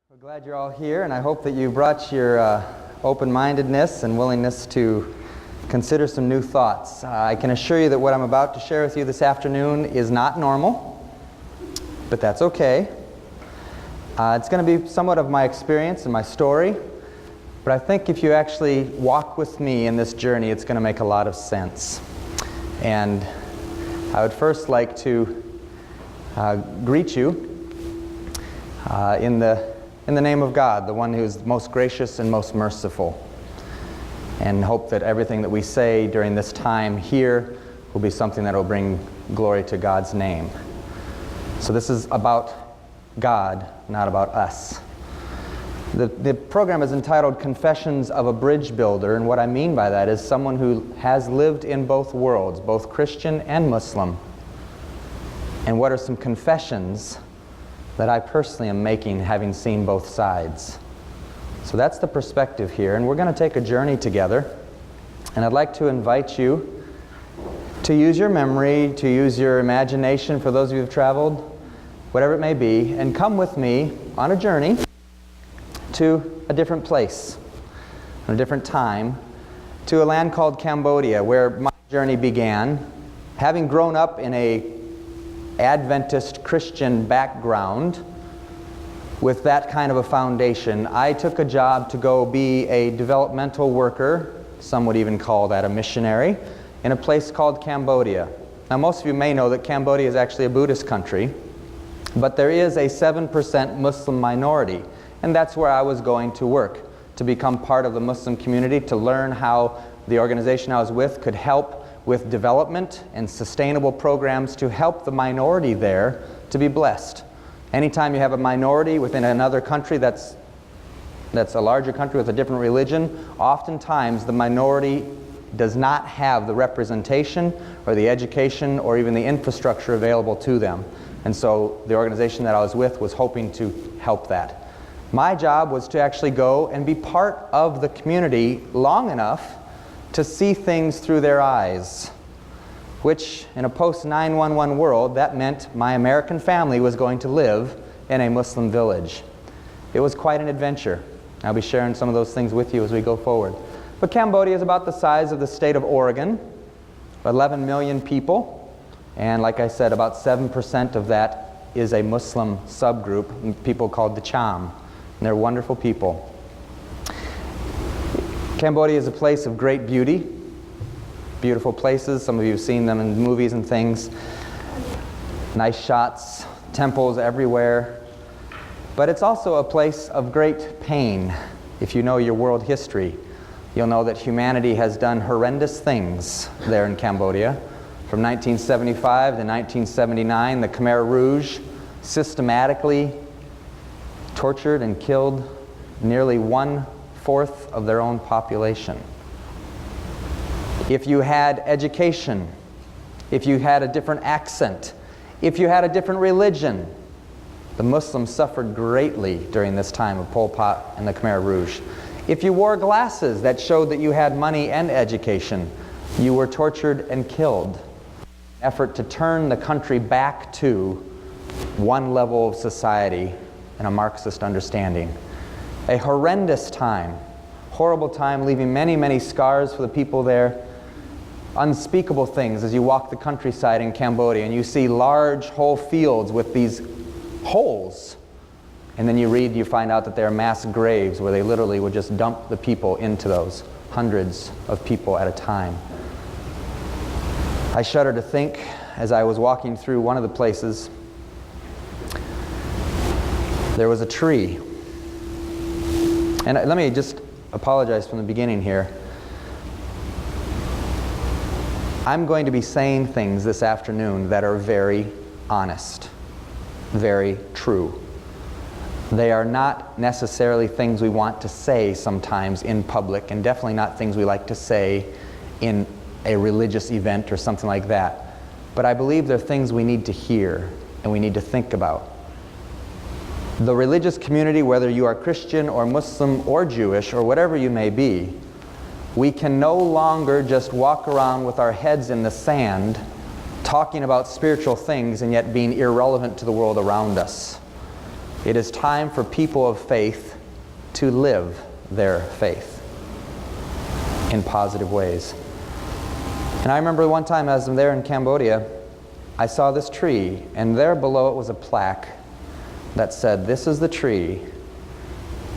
We're glad you're all here, and I hope that you brought your open-mindedness and willingness to consider some new thoughts. I can assure you that what I'm about to share with you this afternoon is not normal, but that's okay. It's going to be somewhat of my experience and my story, but I think if you actually walk with me in this journey, it's going to make a lot of sense. And I would first like to greet you in the name of God, the one who is most gracious and most merciful, and hope that everything that we say during this time here will be something that will bring glory to God's name. So this is about God, not about us. The program is entitled Confessions of a Bridge Builder, and what I mean by that is someone who has lived in both worlds, both Christian and Muslim. And what are some confessions that I personally am making, having seen both sides? So that's the perspective here, and we're going to take a journey together. And I'd like to invite you to use your memory, to use your imagination, for those of you who have traveled, whatever it may be, and come with me on a journey to a different place, a different time, to a land called Cambodia, where my journey began. Having grown up in a Adventist Christian background, with that kind of a foundation, I took a job to go be a developmental worker, some would even call that a missionary, in a place called Cambodia. Now most of you may know that Cambodia is actually a Buddhist country, but there is a 7% Muslim minority, and that's where I was going to work, to become part of the Muslim community, to learn how the organization I was with could help with development and sustainable programs to help the minority there to be blessed. Anytime you have a minority within another country that's a larger country with a different religion, oftentimes the minority does not have the representation or the education or even the infrastructure available to them. And so the organization that I was with was hoping to help that. My job was to actually go and be part of the community long enough to see things through their eyes, which in a post-9/11 world, that meant my American family was going to live in a Muslim village. It was quite an adventure. I'll be sharing some of those things with you as we go forward. But Cambodia is about the size of the state of Oregon, 11 million people, and like I said, about 7% of that is a Muslim subgroup, people called the Cham, and they're wonderful people. Cambodia is a place of great beauty, beautiful places. Some of you have seen them in movies and things. Nice shots, temples everywhere. But it's also a place of great pain. If you know your world history, you'll know that humanity has done horrendous things there in Cambodia. From 1975 to 1979, the Khmer Rouge systematically tortured and killed nearly 1/4 of their own population. If you had education, if you had a different accent, if you had a different religion, the Muslims suffered greatly during this time of Pol Pot and the Khmer Rouge. If you wore glasses that showed that you had money and education, you were tortured and killed. Effort to turn the country back to one level of society and a Marxist understanding. A horrendous time, horrible time, leaving many, many scars for the people there. Unspeakable things as you walk the countryside in Cambodia and you see large whole fields with these holes. And then you find out that they are mass graves where they literally would just dump the people into those, hundreds of people at a time. I shudder to think, as I was walking through one of the places, there was a tree. And let me just apologize from the beginning here. I'm going to be saying things this afternoon that are very honest, very true. They are not necessarily things we want to say sometimes in public, and definitely not things we like to say in a religious event or something like that. But I believe they're things we need to hear and we need to think about. The religious community, whether you are Christian or Muslim or Jewish or whatever you may be, we can no longer just walk around with our heads in the sand talking about spiritual things and yet being irrelevant to the world around us. It is time for people of faith to live their faith in positive ways. And I remember one time as I'm there in Cambodia, I saw this tree, and there below it was a plaque that said, "This is the tree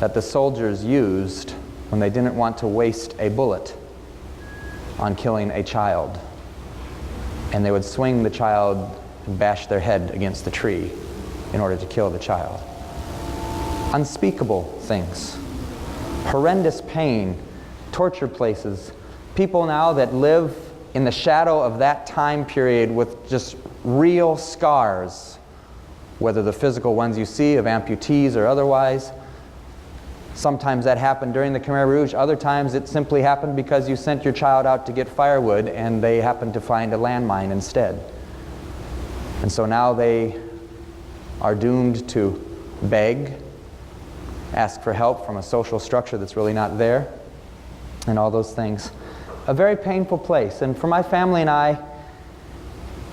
that the soldiers used when they didn't want to waste a bullet on killing a child." And they would swing the child and bash their head against the tree in order to kill the child. Unspeakable things. Horrendous pain, torture places. People now that live in the shadow of that time period with just real scars, whether the physical ones you see of amputees or otherwise. Sometimes that happened during the Khmer Rouge. Other times it simply happened because you sent your child out to get firewood and they happened to find a landmine instead. And so now they are doomed to beg, ask for help from a social structure that's really not there, and all those things. A very painful place. And for my family and I,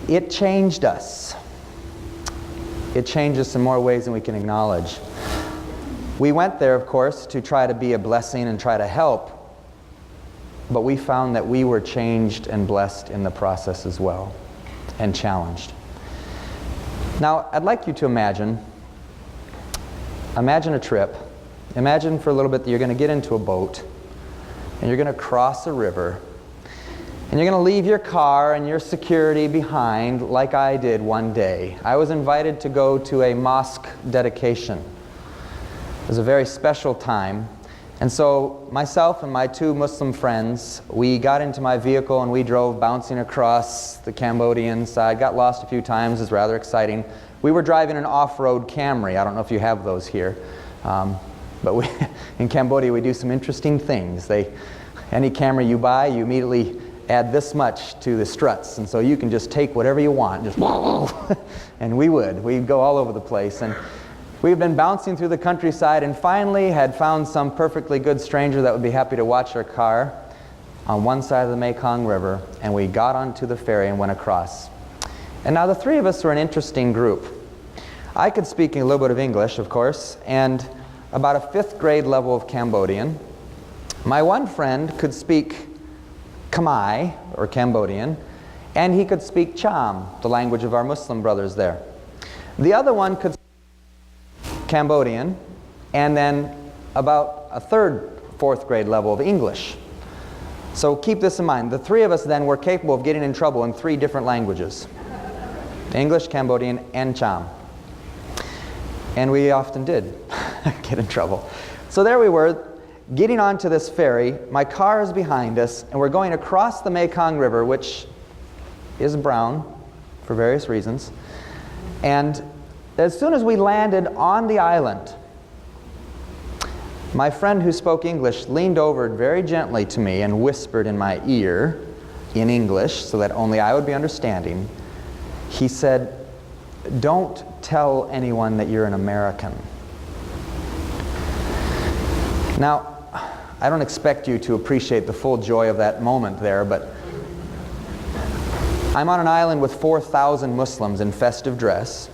it changed us. It changed us in more ways than we can acknowledge. We went there, of course, to try to be a blessing and try to help, but we found that we were changed and blessed in the process as well, and challenged. Now, I'd like you to imagine a trip. Imagine for a little bit that you're going to get into a boat, and you're going to cross a river, and you're going to leave your car and your security behind like I did one day. I was invited to go to a mosque dedication. It was a very special time. And so myself and my two Muslim friends, we got into my vehicle and we drove bouncing across the Cambodian side. Got lost a few times. It was rather exciting. We were driving an off-road Camry. I don't know if you have those here. But in Cambodia we do some interesting things. Any Camry you buy, you immediately add this much to the struts. And so you can just take whatever you want. Just and we'd go all over the place. And we've been bouncing through the countryside and finally had found some perfectly good stranger that would be happy to watch our car on one side of the Mekong River, and we got onto the ferry and went across. And now the three of us were an interesting group. I could speak a little bit of English, of course, and about a 5th grade level of Cambodian. My one friend could speak Khmer, or Cambodian, and he could speak Cham, the language of our Muslim brothers there. The other one could Cambodian, and then about a 3rd, 4th grade level of English. So keep this in mind. The three of us then were capable of getting in trouble in 3 different languages. English, Cambodian, and Cham. And we often did get in trouble. So there we were, getting onto this ferry. My car is behind us, and we're going across the Mekong River, which is brown for various reasons. And as soon as we landed on the island, my friend who spoke English leaned over very gently to me and whispered in my ear in English so that only I would be understanding. He said, "Don't tell anyone that you're an American." Now, I don't expect you to appreciate the full joy of that moment there, but I'm on an island with 4,000 Muslims in festive dress.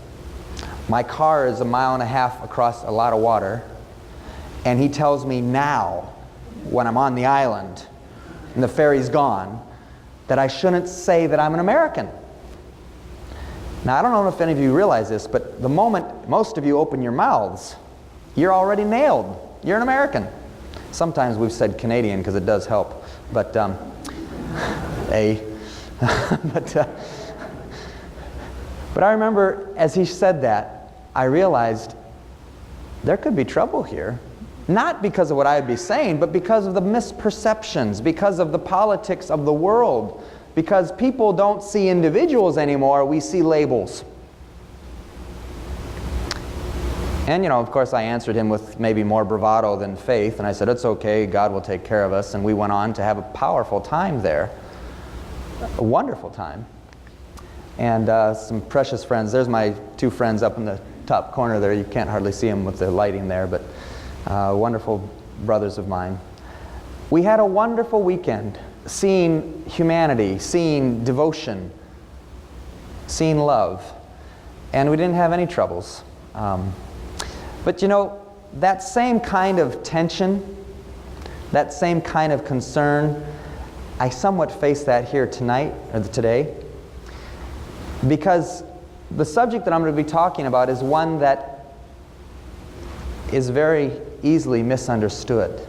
My car is 1.5 miles across a lot of water, and he tells me now, when I'm on the island and the ferry's gone, that I shouldn't say that I'm an American. Now, I don't know if any of you realize this, but the moment most of you open your mouths, you're already nailed. You're an American. Sometimes we've said Canadian because it does help, but But I remember as he said that, I realized there could be trouble here. Not because of what I'd be saying, but because of the misperceptions, because of the politics of the world, because people don't see individuals anymore, we see labels. And of course I answered him with maybe more bravado than faith, and I said, "It's okay, God will take care of us," and we went on to have a powerful time there. A wonderful time. And some precious friends. There's my 2 friends up in the top corner there. You can't hardly see them with the lighting there, but wonderful brothers of mine. We had a wonderful weekend, seeing humanity, seeing devotion, seeing love, and we didn't have any troubles. But you know, that same kind of tension, that same kind of concern, I somewhat face that here tonight, or today, because the subject that I'm going to be talking about is one that is very easily misunderstood.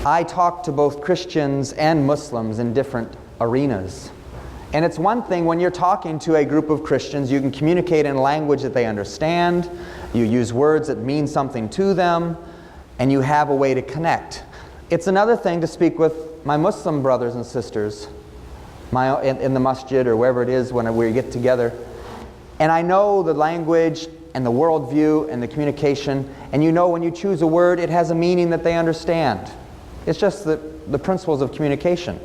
I talk to both Christians and Muslims in different arenas. And it's one thing when you're talking to a group of Christians, you can communicate in a language that they understand, you use words that mean something to them, and you have a way to connect. It's another thing to speak with my Muslim brothers and sisters in the masjid or wherever it is when we get together. And I know the language and the worldview and the communication, and you know when you choose a word, it has a meaning that they understand. It's just the principles of communication.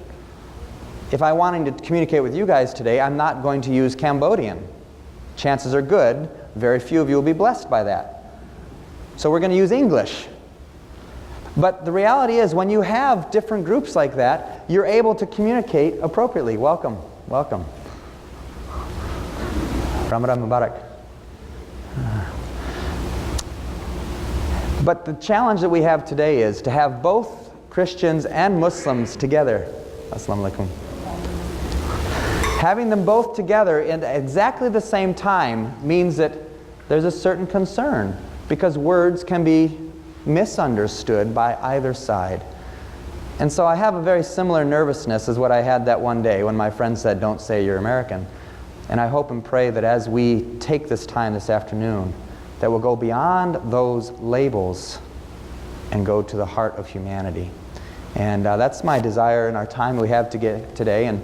If I'm wanting to communicate with you guys today, I'm not going to use Cambodian. Chances are good, very few of you will be blessed by that. So we're going to use English. But the reality is, when you have different groups like that, you're able to communicate appropriately. Welcome, welcome. Ramadan Mubarak. But the challenge that we have today is to have both Christians and Muslims together. Assalamu alaikum. Having them both together at exactly the same time means that there's a certain concern, because words can be misunderstood by either side. And so I have a very similar nervousness as what I had that one day when my friend said, "Don't say you're American." And I hope and pray that as we take this time this afternoon, that we'll go beyond those labels and go to the heart of humanity. And that's my desire in our time we have today. And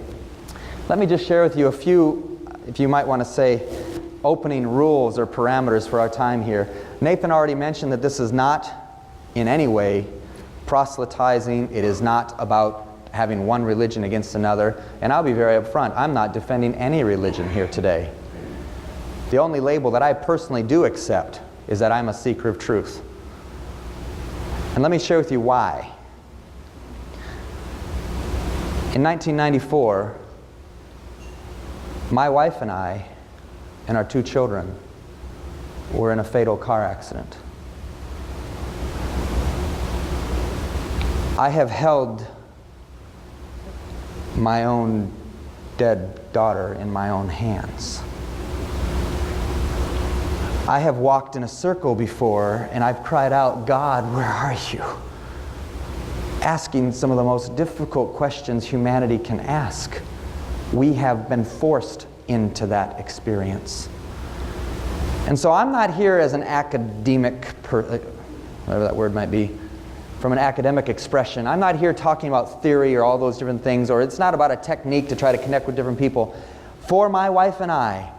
let me just share with you a few, if you might want to say, opening rules or parameters for our time here. Nathan already mentioned that this is not in any way proselytizing. It is not about having one religion against another. And I'll be very upfront, I'm not defending any religion here today. The only label that I personally do accept is that I'm a seeker of truth. And let me share with you why. In 1994, my wife and I and our 2 children were in a fatal car accident. I have held my own dead daughter in my own hands. I have walked in a circle before and I've cried out, "God, where are you?" Asking some of the most difficult questions humanity can ask. We have been forced into that experience. And so I'm not here as an academic, whatever that word might be, from an academic expression. I'm not here talking about theory or all those different things, or it's not about a technique to try to connect with different people. For my wife and I,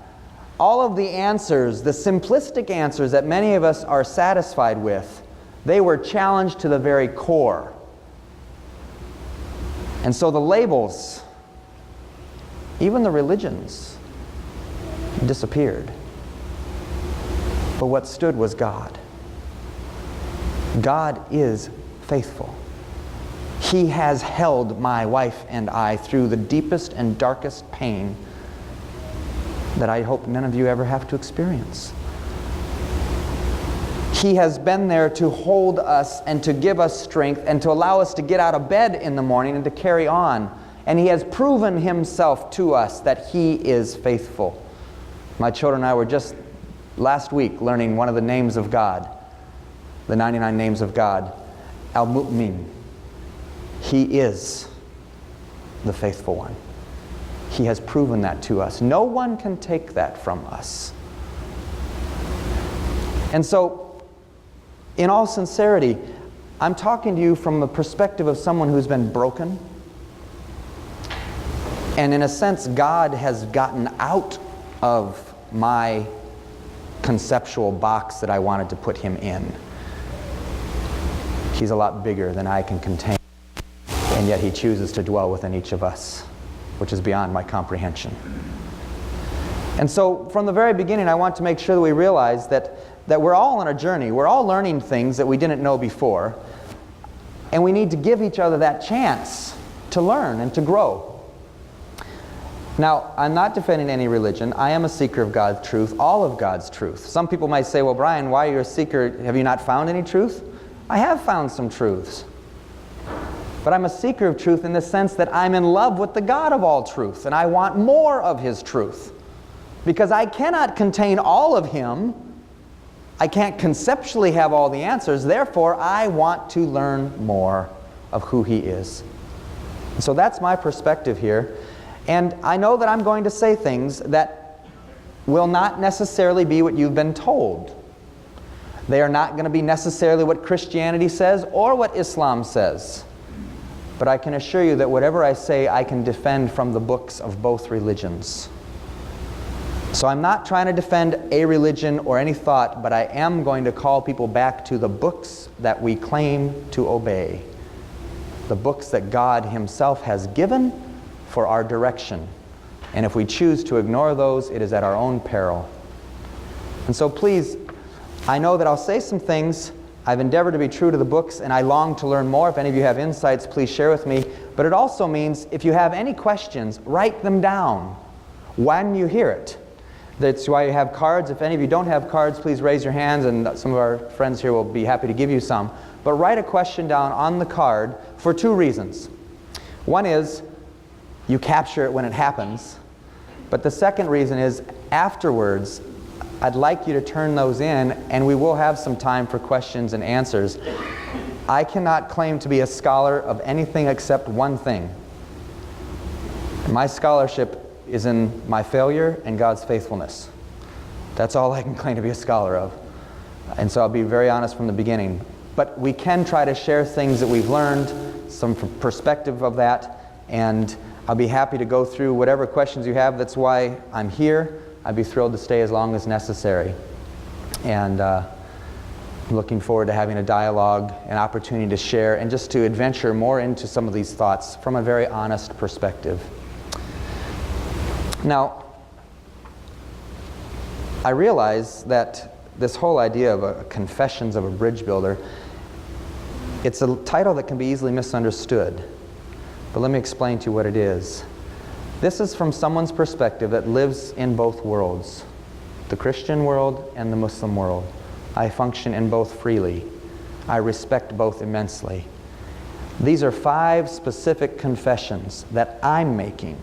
all of the answers, the simplistic answers that many of us are satisfied with, they were challenged to the very core. And so the labels, even the religions, disappeared. But what stood was God. God is faithful. He has held my wife and I through the deepest and darkest pain that I hope none of you ever have to experience. He has been there to hold us and to give us strength and to allow us to get out of bed in the morning and to carry on. And He has proven Himself to us that He is faithful. My children and I were just last week learning one of the names of God, the 99 names of God, Al-Mu'min. He is the faithful one. He has proven that to us. No one can take that from us. And so, in all sincerity, I'm talking to you from the perspective of someone who's been broken. And in a sense, God has gotten out of my conceptual box that I wanted to put Him in. He's a lot bigger than I can contain. And yet He chooses to dwell within each of us, which is beyond my comprehension. And so, from the very beginning, I want to make sure that we realize that we're all on a journey. We're all learning things that we didn't know before. And we need to give each other that chance to learn and to grow. Now, I'm not defending any religion. I am a seeker of God's truth, all of God's truth. Some people might say, well, Brian, why are you a seeker? Have you not found any truth? I have found some truths. But I'm a seeker of truth in the sense that I'm in love with the God of all truth, and I want more of His truth. Because I cannot contain all of Him. I can't conceptually have all the answers. Therefore, I want to learn more of who He is. So that's my perspective here. And I know that I'm going to say things that will not necessarily be what you've been told. They are not going to be necessarily what Christianity says or what Islam says. But I can assure you that whatever I say, I can defend from the books of both religions. So I'm not trying to defend a religion or any thought, but I am going to call people back to the books that we claim to obey. The books that God Himself has given for our direction. And if we choose to ignore those, it is at our own peril. And so please, I know that I'll say some things. I've endeavored to be true to the books, and I long to learn more. If any of you have insights, please share with me. But it also means, if you have any questions, write them down when you hear it. That's why you have cards. If any of you don't have cards, please raise your hands, and some of our friends here will be happy to give you some. But write a question down on the card for two reasons. One is, you capture it when it happens. But the second reason is, afterwards, I'd like you to turn those in, and we will have some time for questions and answers. I cannot claim to be a scholar of anything except one thing. My scholarship is in my failure and God's faithfulness. That's all I can claim to be a scholar of. And so I'll be very honest from the beginning. But we can try to share things that we've learned, some perspective of that, and I'll be happy to go through whatever questions you have. That's why I'm here. I'd be thrilled to stay as long as necessary. And looking forward to having a dialogue, an opportunity to share, and just to adventure more into some of these thoughts from a very honest perspective. Now, I realize that this whole idea of a Confessions of a Bridge Builder, it's a title that can be easily misunderstood. But let me explain to you what it is. This is from someone's perspective that lives in both worlds, the Christian world and the Muslim world. I function in both freely. I respect both immensely. These are 5 specific confessions that I'm making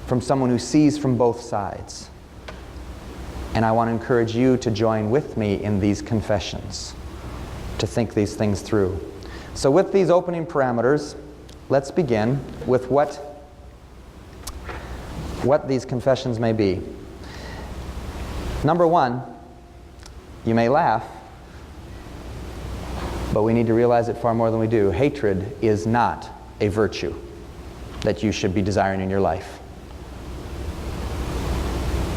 from someone who sees from both sides. And I want to encourage you to join with me in these confessions, to think these things through. So with these opening parameters, let's begin with what these confessions may be. Number 1, you may laugh, but we need to realize it far more than we do. Hatred is not a virtue that you should be desiring in your life.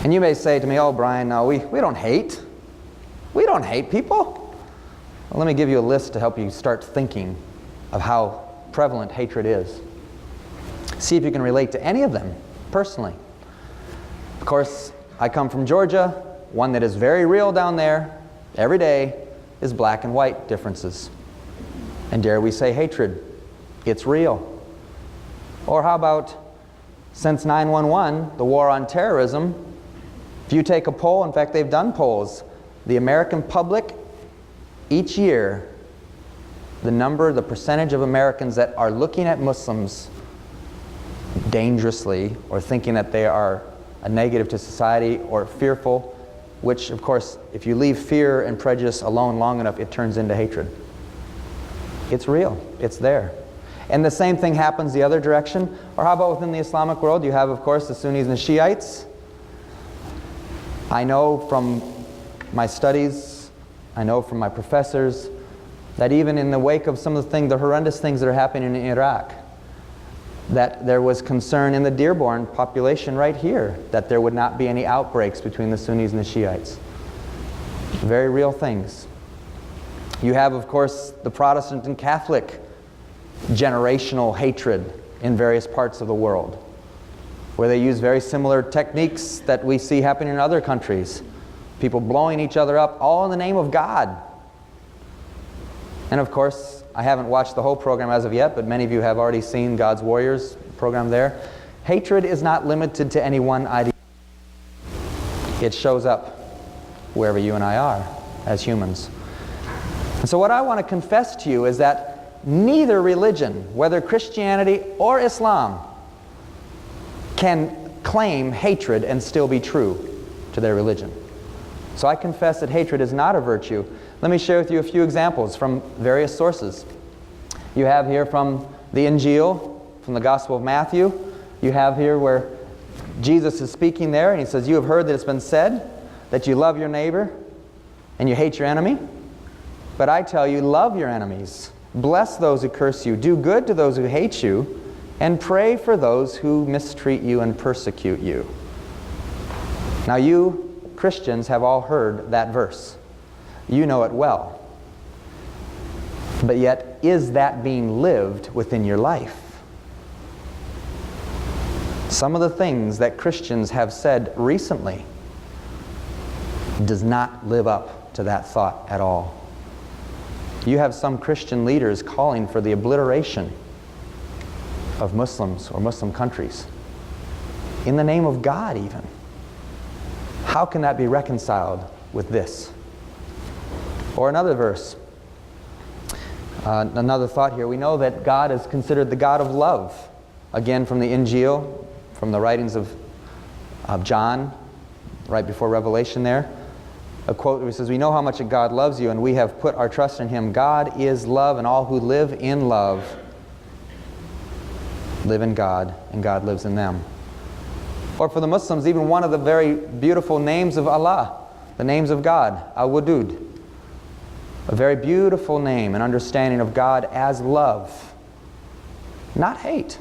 And you may say to me, oh, Brian, no, we don't hate. We don't hate people. Well, let me give you a list to help you start thinking of how prevalent hatred is. See if you can relate to any of them personally. Of course, I come from Georgia. One that is very real down there every day is black and white differences. And dare we say hatred? It's real. Or how about, since 9/11, the war on terrorism, if you take a poll, in fact they've done polls, the American public, each year, the percentage of Americans that are looking at Muslims dangerously or thinking that they are a negative to society or fearful, which of course, if you leave fear and prejudice alone long enough, it turns into hatred. It's real. It's there. And the same thing happens the other direction. Or how about within the Islamic world? You have, of course, the Sunnis and the Shiites. I know from my studies, I know from my professors, that even in the wake of some of the horrendous things that are happening in Iraq, that there was concern in the Dearborn population right here that there would not be any outbreaks between the Sunnis and the Shiites. Very real things. You have, of course, the Protestant and Catholic generational hatred in various parts of the world, where they use very similar techniques that we see happening in other countries. People blowing each other up, all in the name of God. And of course, I haven't watched the whole program as of yet, but many of you have already seen God's Warriors program there. Hatred is not limited to any one ideology. It shows up wherever you and I are as humans. And so what I want to confess to you is that neither religion, whether Christianity or Islam, can claim hatred and still be true to their religion. So I confess that hatred is not a virtue. Let me share with you a few examples from various sources. You have here from the Injil, from the Gospel of Matthew. You have here where Jesus is speaking there, and he says, "You have heard that it's been said that you love your neighbor and you hate your enemy. But I tell you, love your enemies. Bless those who curse you. Do good to those who hate you. And pray for those who mistreat you and persecute you." Now you Christians have all heard that verse. You know it well. But yet, is that being lived within your life? Some of the things that Christians have said recently does not live up to that thought at all. You have some Christian leaders calling for the obliteration of Muslims or Muslim countries, in the name of God even. How can that be reconciled with this? Or another verse, another thought here. We know that God is considered the God of love. Again, from the Injil, from the writings of John, right before Revelation there. A quote where he says, "We know how much God loves you, and we have put our trust in Him. God is love, and all who live in love live in God, and God lives in them." Or for the Muslims, even one of the very beautiful names of Allah, the names of God, Al-Wadud. A very beautiful name, an understanding of God as love, not hate.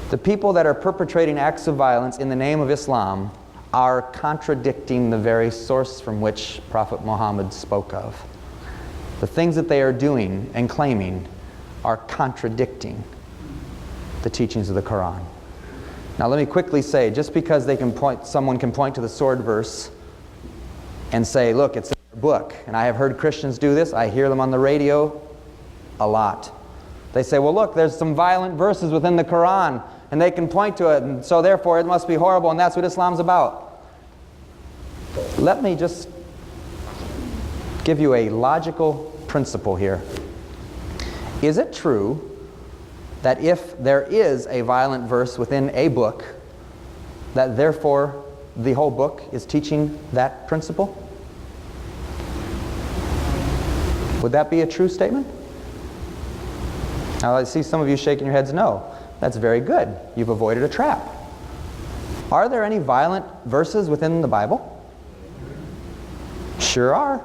The people that are perpetrating acts of violence in the name of Islam are contradicting the very source from which Prophet Muhammad spoke of. The things that they are doing and claiming are contradicting the teachings of the Quran. Now let me quickly say, just because someone can point to the sword verse and say, "Look, it's in their book," and I have heard Christians do this, I hear them on the radio a lot. They say, "Well, look, there's some violent verses within the Quran, and they can point to it, and so therefore it must be horrible, and that's what Islam's about." Let me just give you a logical principle here. Is it true that if there is a violent verse within a book, that therefore the whole book is teaching that principle? Would that be a true statement? Now I see some of you shaking your heads no. That's very good. You've avoided a trap. Are there any violent verses within the Bible? Sure are.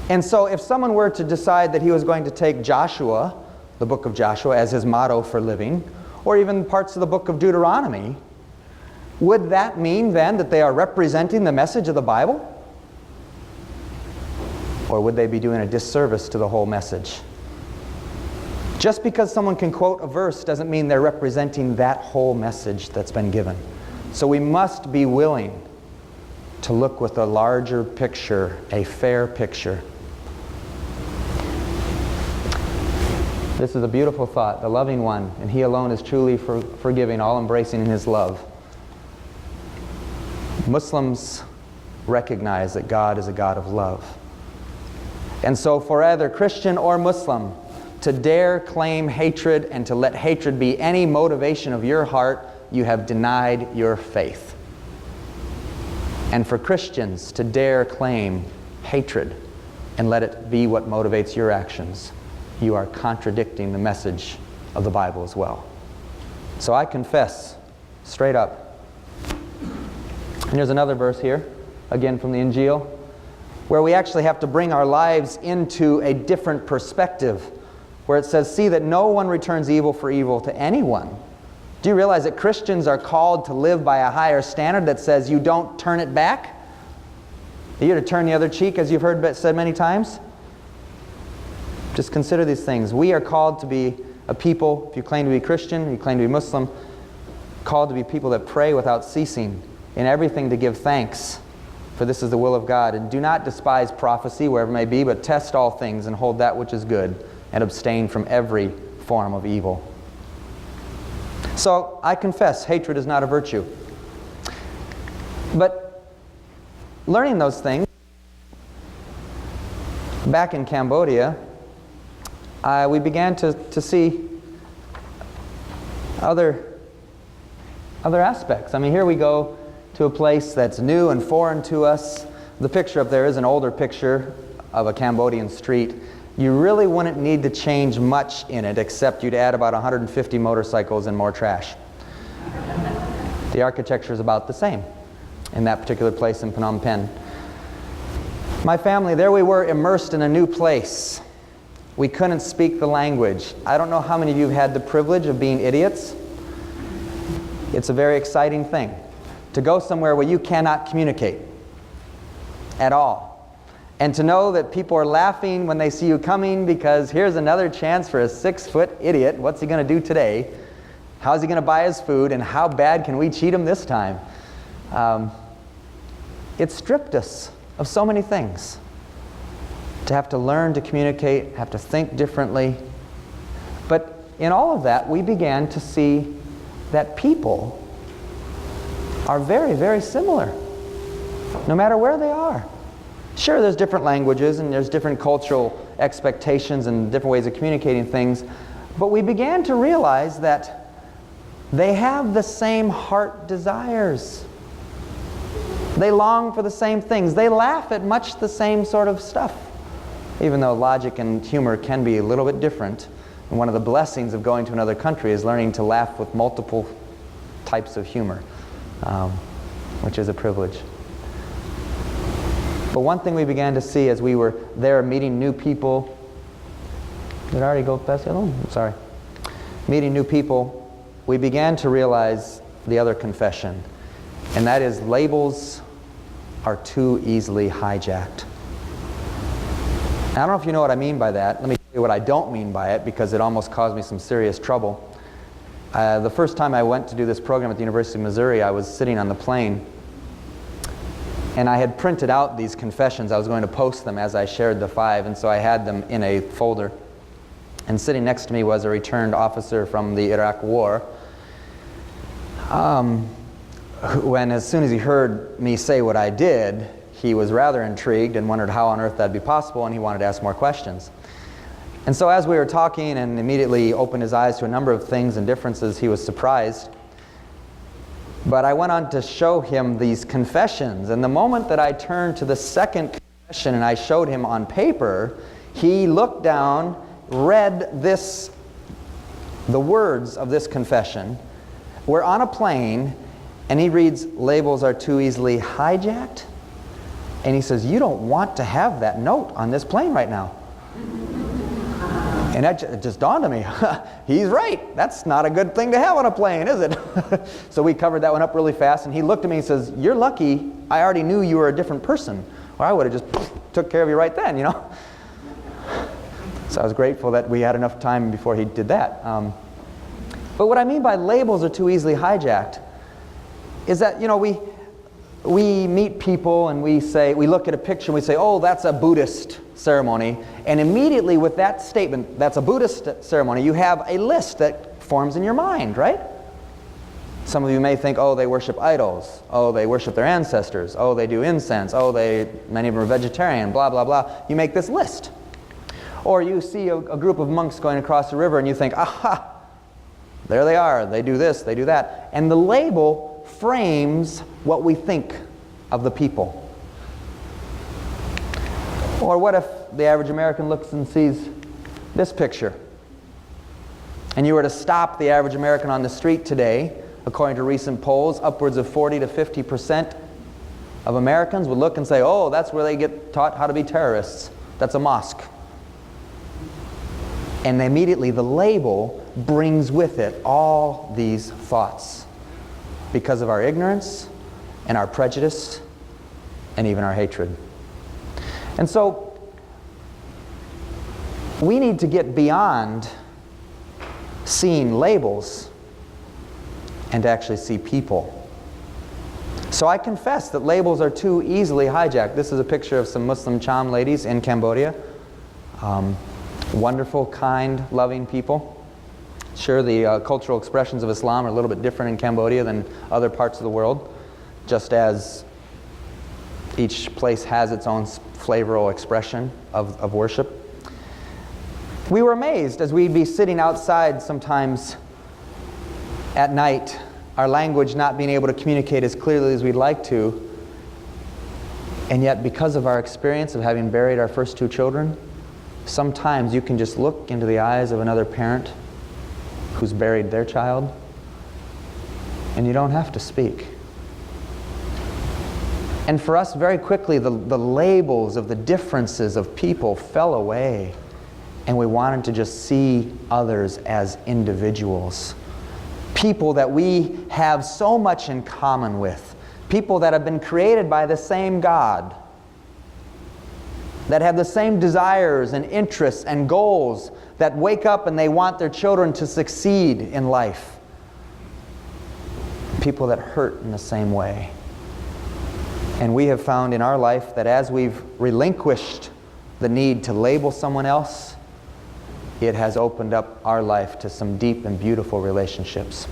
And so if someone were to decide that he was going to take Joshua, the book of Joshua, as his motto for living, or even parts of the book of Deuteronomy, would that mean then that they are representing the message of the Bible? Or would they be doing a disservice to the whole message? Just because someone can quote a verse doesn't mean they're representing that whole message that's been given. So we must be willing to look with a larger picture, a fair picture. This is a beautiful thought. The loving one, and He alone is truly forgiving, all embracing in His love. Muslims recognize that God is a God of love. And so for either Christian or Muslim, to dare claim hatred and to let hatred be any motivation of your heart, you have denied your faith. And for Christians to dare claim hatred and let it be what motivates your actions, you are contradicting the message of the Bible as well. So I confess straight up. And there's another verse here, again from the Injil, where we actually have to bring our lives into a different perspective, where it says, "See that no one returns evil for evil to anyone." Do you realize that Christians are called to live by a higher standard that says you don't turn it back? You're to turn the other cheek, as you've heard said many times. Just consider these things. We are called to be a people, if you claim to be Christian, you claim to be Muslim, called to be people that pray without ceasing, in everything to give thanks, for this is the will of God. And do not despise prophecy, wherever it may be, but test all things and hold that which is good, and abstain from every form of evil. So I confess, hatred is not a virtue. But learning those things, back in Cambodia, we began to see other aspects. I mean, here we go to a place that's new and foreign to us. The picture up there is an older picture of a Cambodian street. You really wouldn't need to change much in it, except you'd add about 150 motorcycles and more trash. The architecture is about the same in that particular place in Phnom Penh. My family, there we were, immersed in a new place. We couldn't speak the language. I don't know how many of you have had the privilege of being idiots. It's a very exciting thing to go somewhere where you cannot communicate at all. And to know that people are laughing when they see you coming because here's another chance for a 6-foot idiot. What's he going to do today? How's he going to buy his food? And how bad can we cheat him this time? It stripped us of so many things. To have to learn to communicate, have to think differently. But in all of that, we began to see that people are very, very similar, no matter where they are. Sure, there's different languages and there's different cultural expectations and different ways of communicating things, but we began to realize that they have the same heart desires. They long for the same things. They laugh at much the same sort of stuff, even though logic and humor can be a little bit different. And one of the blessings of going to another country is learning to laugh with multiple types of humor, which is a privilege. But one thing we began to see as we were there meeting new people, did I already go past the other one? I'm sorry. Meeting new people, we began to realize the other confession, and that is labels are too easily hijacked. I don't know if you know what I mean by that. Let me tell you what I don't mean by it, because it almost caused me some serious trouble. The first time I went to do this program at the University of Missouri, I was sitting on the plane, and I had printed out these confessions. I was going to post them as I shared the 5, and so I had them in a folder. And sitting next to me was a returned officer from the Iraq War, when as soon as he heard me say what I did, he was rather intrigued and wondered how on earth that'd be possible, and he wanted to ask more questions. And so as we were talking and immediately opened his eyes to a number of things and differences, he was surprised. But I went on to show him these confessions, and the moment that I turned to the second confession and I showed him on paper, he looked down, read the words of this confession. We're on a plane, and he reads, "Labels are too easily hijacked." And he says, "You don't want to have that note on this plane right now." And it just dawned on me, he's right. That's not a good thing to have on a plane, is it? So we covered that one up really fast, and he looked at me and says, "You're lucky I already knew you were a different person, or I would have just took care of you right then, you know." So I was grateful that we had enough time before he did that. But what I mean by labels are too easily hijacked is that, you know, we meet people and we look at a picture and we say, "Oh, that's a Buddhist ceremony." And immediately with that statement, "That's a Buddhist ceremony," you have a list that forms in your mind, right? Some of you may think, "Oh, they worship idols. Oh, they worship their ancestors. Oh, they do incense. Oh, many of them are vegetarian, blah, blah, blah." You make this list. Or you see a group of monks going across the river and you think, "Aha, there they are. They do this, they do that." And the label frames what we think of the people. Or what if the average American looks and sees this picture? And you were to stop the average American on the street today, according to recent polls, upwards of 40 to 50% of Americans would look and say, "Oh, that's where they get taught how to be terrorists. That's a mosque." And immediately the label brings with it all these thoughts because of our ignorance and our prejudice and even our hatred. And so we need to get beyond seeing labels and to actually see people. So I confess that labels are too easily hijacked. This is a picture of some Muslim Cham ladies in Cambodia. Wonderful, kind, loving people. Sure, the cultural expressions of Islam are a little bit different in Cambodia than other parts of the world, just as each place has its own flavoral expression of worship. We were amazed as we'd be sitting outside sometimes at night, our language not being able to communicate as clearly as we'd like to, and yet because of our experience of having buried our first 2 children, sometimes you can just look into the eyes of another parent who's buried their child, and you don't have to speak. And for us, very quickly, the labels of the differences of people fell away, and we wanted to just see others as individuals. People that we have so much in common with. People that have been created by the same God. That have the same desires and interests and goals. That wake up and they want their children to succeed in life. People that hurt in the same way. And we have found in our life that as we've relinquished the need to label someone else, it has opened up our life to some deep and beautiful relationships.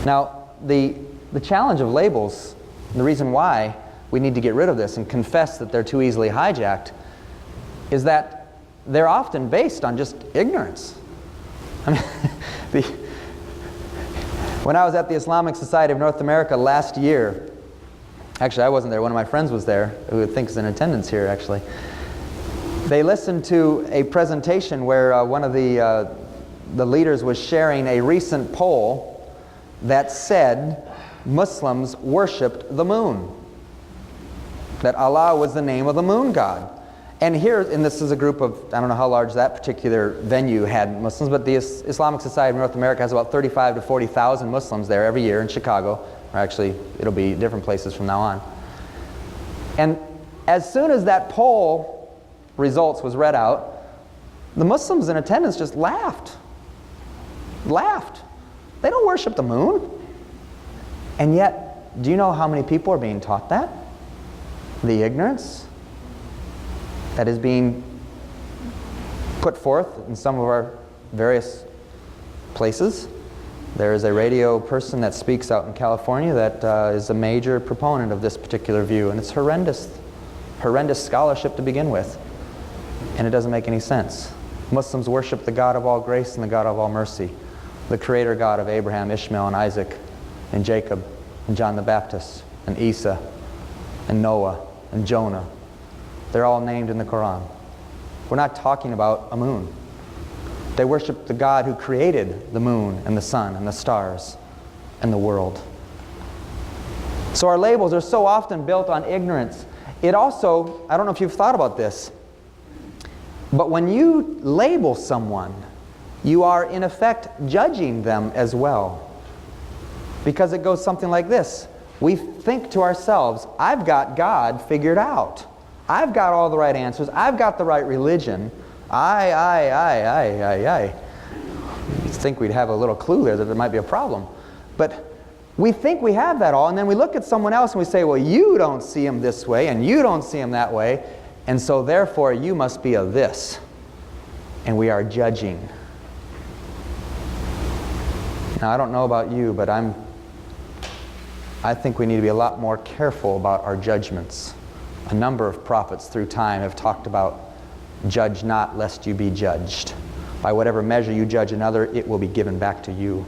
Now, the challenge of labels, the reason why we need to get rid of this and confess that they're too easily hijacked, is that they're often based on just ignorance. I mean, when I was at the Islamic Society of North America last year, actually I wasn't there, one of my friends was there, who I think is in attendance here actually. They listened to a presentation where one of the leaders was sharing a recent poll that said Muslims worshipped the moon. That Allah was the name of the moon god. And here, and this is a group of, I don't know how large that particular venue had Muslims, but the Islamic Society of North America has about 35 to 40,000 Muslims there every year in Chicago. Or actually, it'll be different places from now on. And as soon as that poll results was read out, the Muslims in attendance just laughed. Laughed. They don't worship the moon. And yet, do you know how many people are being taught that? The ignorance that is being put forth in some of our various places. There is a radio person that speaks out in California that is a major proponent of this particular view, and it's horrendous scholarship to begin with. And it doesn't make any sense. Muslims worship the God of all grace and the God of all mercy, the creator God of Abraham, Ishmael, and Isaac, and Jacob, and John the Baptist, and Isa, and Noah, and Jonah. They're all named in the Quran. We're not talking about a moon. They worship the God who created the moon and the sun and the stars and the world. So our labels are so often built on ignorance. It also, I don't know if you've thought about this, but when you label someone, you are in effect judging them as well. Because it goes something like this. We think to ourselves, I've got God figured out. I've got all the right answers. I've got the right religion. I. You'd think we'd have a little clue there that there might be a problem. But we think we have that all, and then we look at someone else and we say, well, you don't see him this way, and you don't see him that way, and so therefore you must be a this. And we are judging. Now, I don't know about you, but I think we need to be a lot more careful about our judgments. A number of prophets through time have talked about judge not lest you be judged. By whatever measure you judge another, it will be given back to you.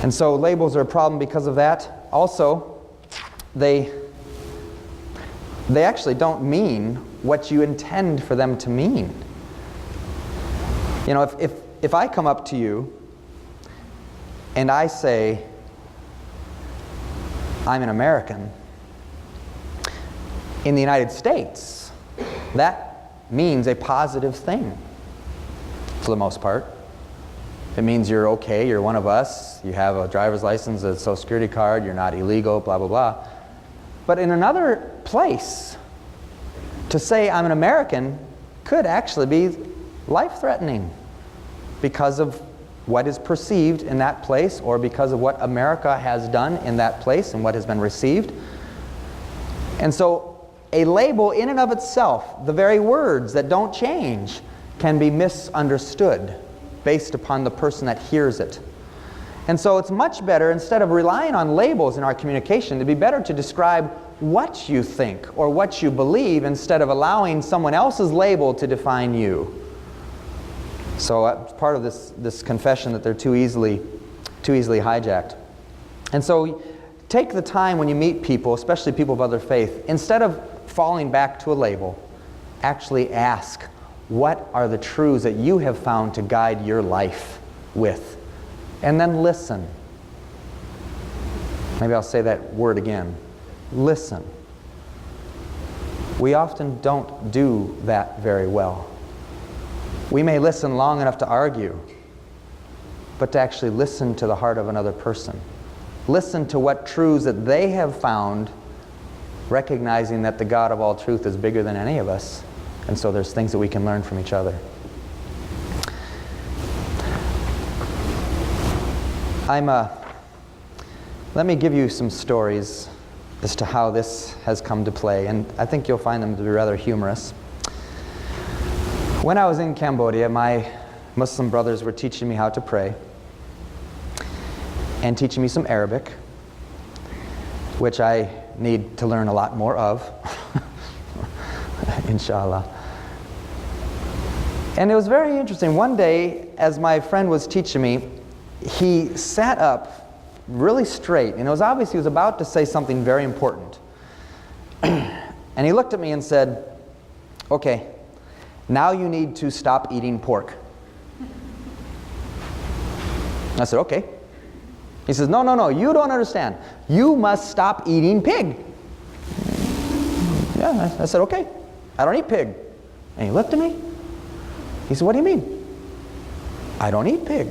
And so labels are a problem because of that. Also, they actually don't mean what you intend for them to mean. You know, if I come up to you and I say, I'm an American, in the United States, that means a positive thing for the most part. It means you're okay, you're one of us, you have a driver's license, a social security card, you're not illegal, blah, blah, blah. But in another place, to say I'm an American could actually be life-threatening because of what is perceived in that place or because of what America has done in that place and what has been received. And so a label in and of itself, the very words that don't change, can be misunderstood based upon the person that hears it. And so it's much better, instead of relying on labels in our communication, to be better to describe what you think or what you believe instead of allowing someone else's label to define you. So it's part of this confession that they're too easily hijacked. And so take the time when you meet people, especially people of other faith, instead of falling back to a label, actually ask, what are the truths that you have found to guide your life with? And then listen. Maybe I'll say that word again. Listen. We often don't do that very well. We may listen long enough to argue, but to actually listen to the heart of another person. Listen to what truths that they have found, recognizing that the God of all truth is bigger than any of us. And so there's things that we can learn from each other. Let me give you some stories as to how this has come to play, and I think you'll find them to be rather humorous. When I was in Cambodia, my Muslim brothers were teaching me how to pray and teaching me some Arabic, which I need to learn a lot more of, inshallah. And it was very interesting. One day, as my friend was teaching me, he sat up really straight, and it was obvious he was about to say something very important. And he looked at me and said, "Okay, now you need to stop eating pork." I said, "Okay." He says, No, you don't understand. You must stop eating pig." Yeah, I said, "Okay, I don't eat pig." And he looked at me. He said, "What do you mean?" "I don't eat pig."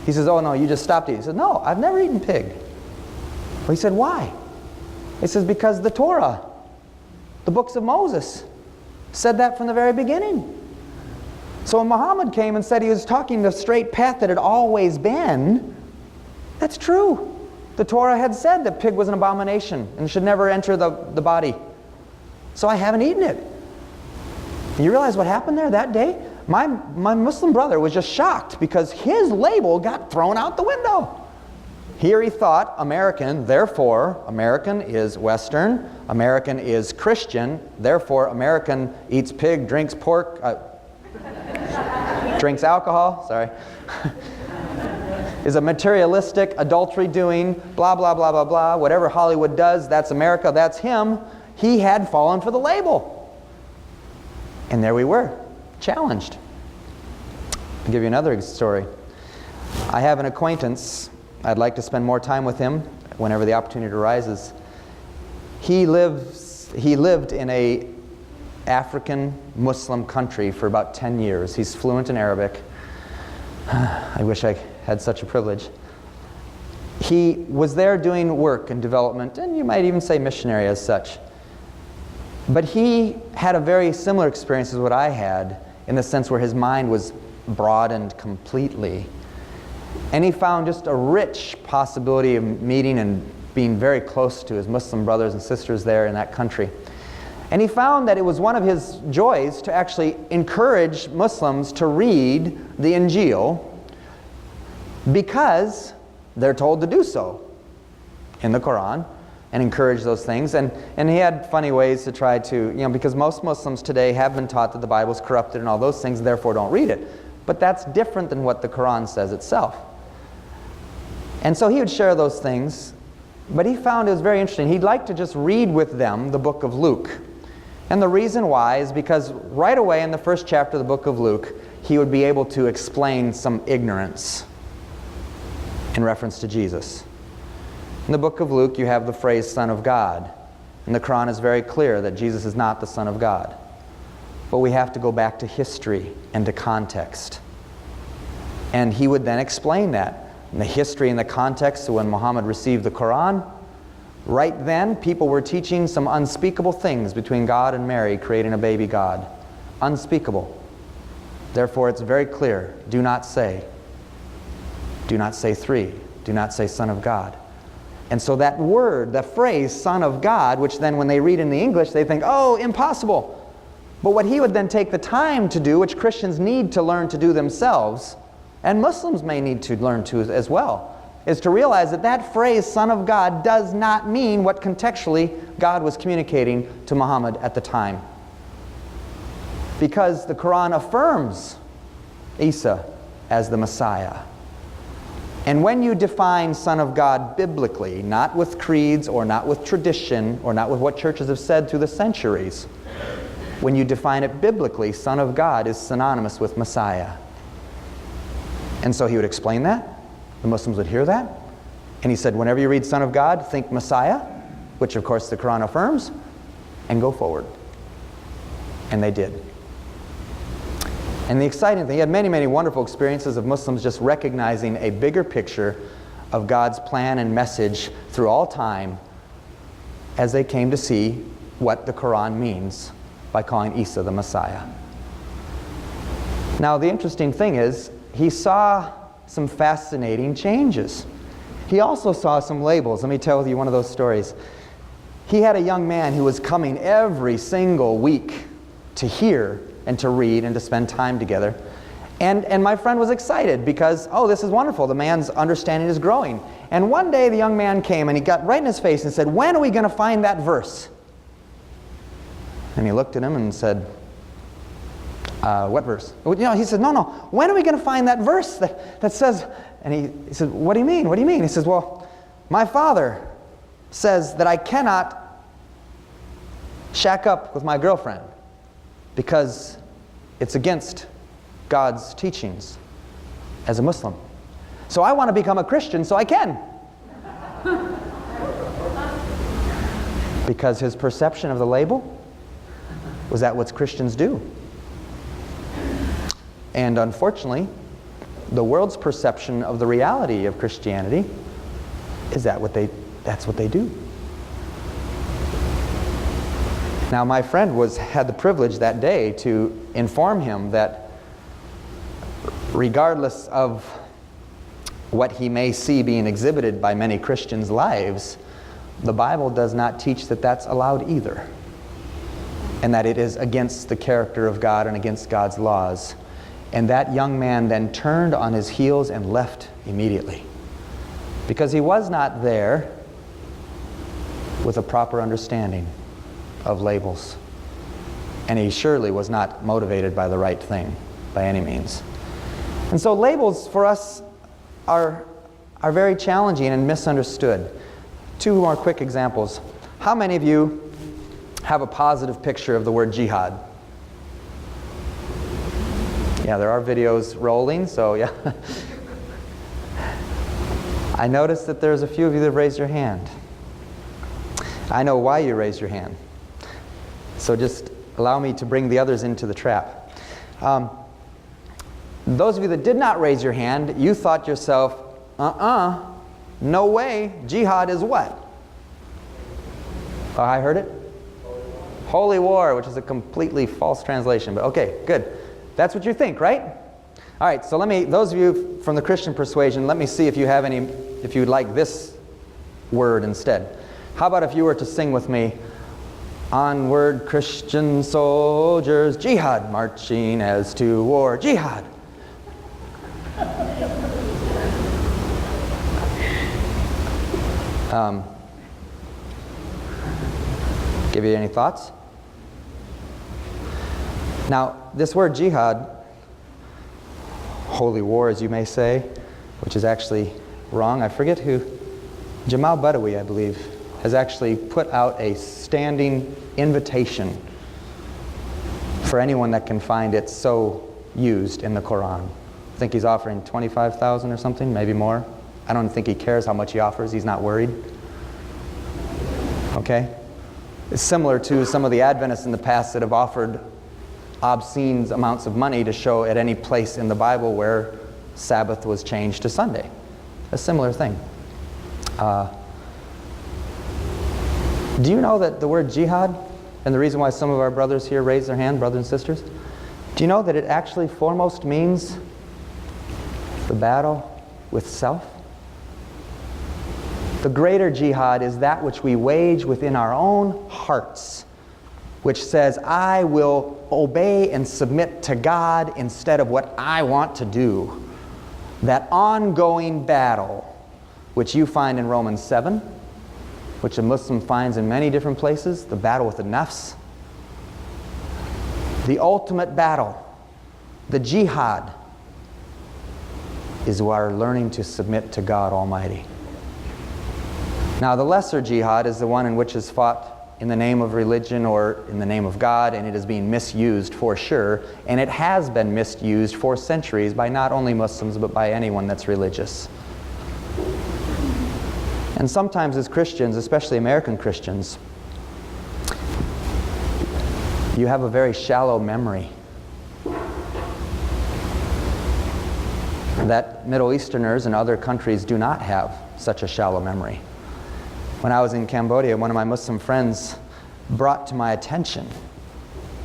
He says, "Oh no, you just stopped eating." He said, "No, I've never eaten pig." Well, he said, "Why?" He says, "Because the Torah, the books of Moses, said that from the very beginning." So when Muhammad came and said he was talking the straight path that had always been, that's true. The Torah had said that pig was an abomination and should never enter the body. So I haven't eaten it. And you realize what happened there that day? My Muslim brother was just shocked because his label got thrown out the window. Here he thought American, therefore American is Western, American is Christian, therefore American eats pig, drinks pork, drinks alcohol, sorry, is a materialistic, adultery doing, blah, blah, blah, blah, blah, whatever Hollywood does, that's America, that's him. He had fallen for the label. And there we were, challenged. I'll give you another story. I have an acquaintance. I'd like to spend more time with him whenever the opportunity arises. He lived in a African Muslim country for about 10 years. He's fluent in Arabic. I wish I had such a privilege. He was there doing work and development, and you might even say missionary as such. But he had a very similar experience as what I had, in the sense where his mind was broadened completely. And he found just a rich possibility of meeting and being very close to his Muslim brothers and sisters there in that country. And he found that it was one of his joys to actually encourage Muslims to read the Injil because they're told to do so in the Quran, and encourage those things. And he had funny ways to try to, because most Muslims today have been taught that the Bible's corrupted and all those things, therefore don't read it. But that's different than what the Quran says itself. And so he would share those things, but he found it was very interesting. He'd like to just read with them the book of Luke. And the reason why is because right away in the first chapter of the book of Luke, he would be able to explain some ignorance in reference to Jesus. In the book of Luke, you have the phrase Son of God. And the Quran is very clear that Jesus is not the Son of God. But we have to go back to history and to context. And he would then explain that. In the history and the context of when Muhammad received the Quran, right then people were teaching some unspeakable things between God and Mary, creating a baby God. Unspeakable. Therefore it's very clear, do not say three, do not say Son of God. And so that word, that phrase, Son of God, which then when they read in the English, they think, oh, impossible. But what he would then take the time to do, which Christians need to learn to do themselves, and Muslims may need to learn to as well, is to realize that that phrase, Son of God, does not mean what contextually God was communicating to Muhammad at the time. Because the Quran affirms Isa as the Messiah. And when you define Son of God biblically, not with creeds or not with tradition or not with what churches have said through the centuries, when you define it biblically, Son of God is synonymous with Messiah. And so he would explain that. The Muslims would hear that. And he said, whenever you read Son of God, think Messiah, which of course the Quran affirms, and go forward. And they did. And the exciting thing, he had many, many wonderful experiences of Muslims just recognizing a bigger picture of God's plan and message through all time as they came to see what the Quran means by calling Isa the Messiah. Now the interesting thing is, he saw some fascinating changes. He also saw some labels. Let me tell you one of those stories. He had a young man who was coming every single week to hear and to read and to spend time together. And my friend was excited because, oh, this is wonderful. The man's understanding is growing. And one day the young man came and he got right in his face and said, when are we going to find that verse? And he looked at him and said, what verse? Well, he said, no, when are we going to find that verse that says, and he said, what do you mean? What do you mean? He says, well, my father says that I cannot shack up with my girlfriend because it's against God's teachings as a Muslim. So I want to become a Christian so I can. Because his perception of the label was that what Christians do. And unfortunately, the world's perception of the reality of Christianity is that's what they do. Now my friend had the privilege that day to inform him that regardless of what he may see being exhibited by many Christians' lives, the Bible does not teach that that's allowed either, and that it is against the character of God and against God's laws. And that young man then turned on his heels and left immediately, because he was not there with a proper understanding of labels, and he surely was not motivated by the right thing by any means. And so labels for us are very challenging and misunderstood. Two more quick examples. How many of you have a positive picture of the word jihad? Yeah, there are videos rolling, so yeah. I noticed that there's a few of you that raised your hand. I know why you raised your hand. So just allow me to bring the others into the trap. Those of you that did not raise your hand, you thought yourself, no way, jihad is what? Oh, I heard it? Holy war, which is a completely false translation, but okay, good. That's what you think, right? All right, so those of you from the Christian persuasion, let me see if you have any, if you'd like this word instead. How about if you were to sing with me, onward Christian soldiers, jihad, marching as to war, jihad. Give you any thoughts? Now, this word jihad, holy war as you may say, which is actually wrong. I forget who, Jamal Badawi, I believe, has actually put out a standing invitation for anyone that can find it so used in the Quran. I think he's offering 25,000 or something, maybe more. I don't think he cares how much he offers. He's not worried. Okay? It's similar to some of the Adventists in the past that have offered obscene amounts of money to show at any place in the Bible where Sabbath was changed to Sunday. A similar thing. Do you know that the word jihad, and the reason why some of our brothers here raise their hand, brothers and sisters, do you know that it actually foremost means the battle with self? The greater jihad is that which we wage within our own hearts which says, I will obey and submit to God instead of what I want to do. That ongoing battle, which you find in Romans 7, which a Muslim finds in many different places, the battle with the nafs. The ultimate battle, the jihad, is our learning to submit to God Almighty. Now, the lesser jihad is the one in which is fought in the name of religion or in the name of God, and it is being misused for sure, and it has been misused for centuries by not only Muslims but by anyone that's religious. And sometimes as Christians, especially American Christians, you have a very shallow memory that Middle Easterners and other countries do not have such a shallow memory. When I was in Cambodia, one of my Muslim friends brought to my attention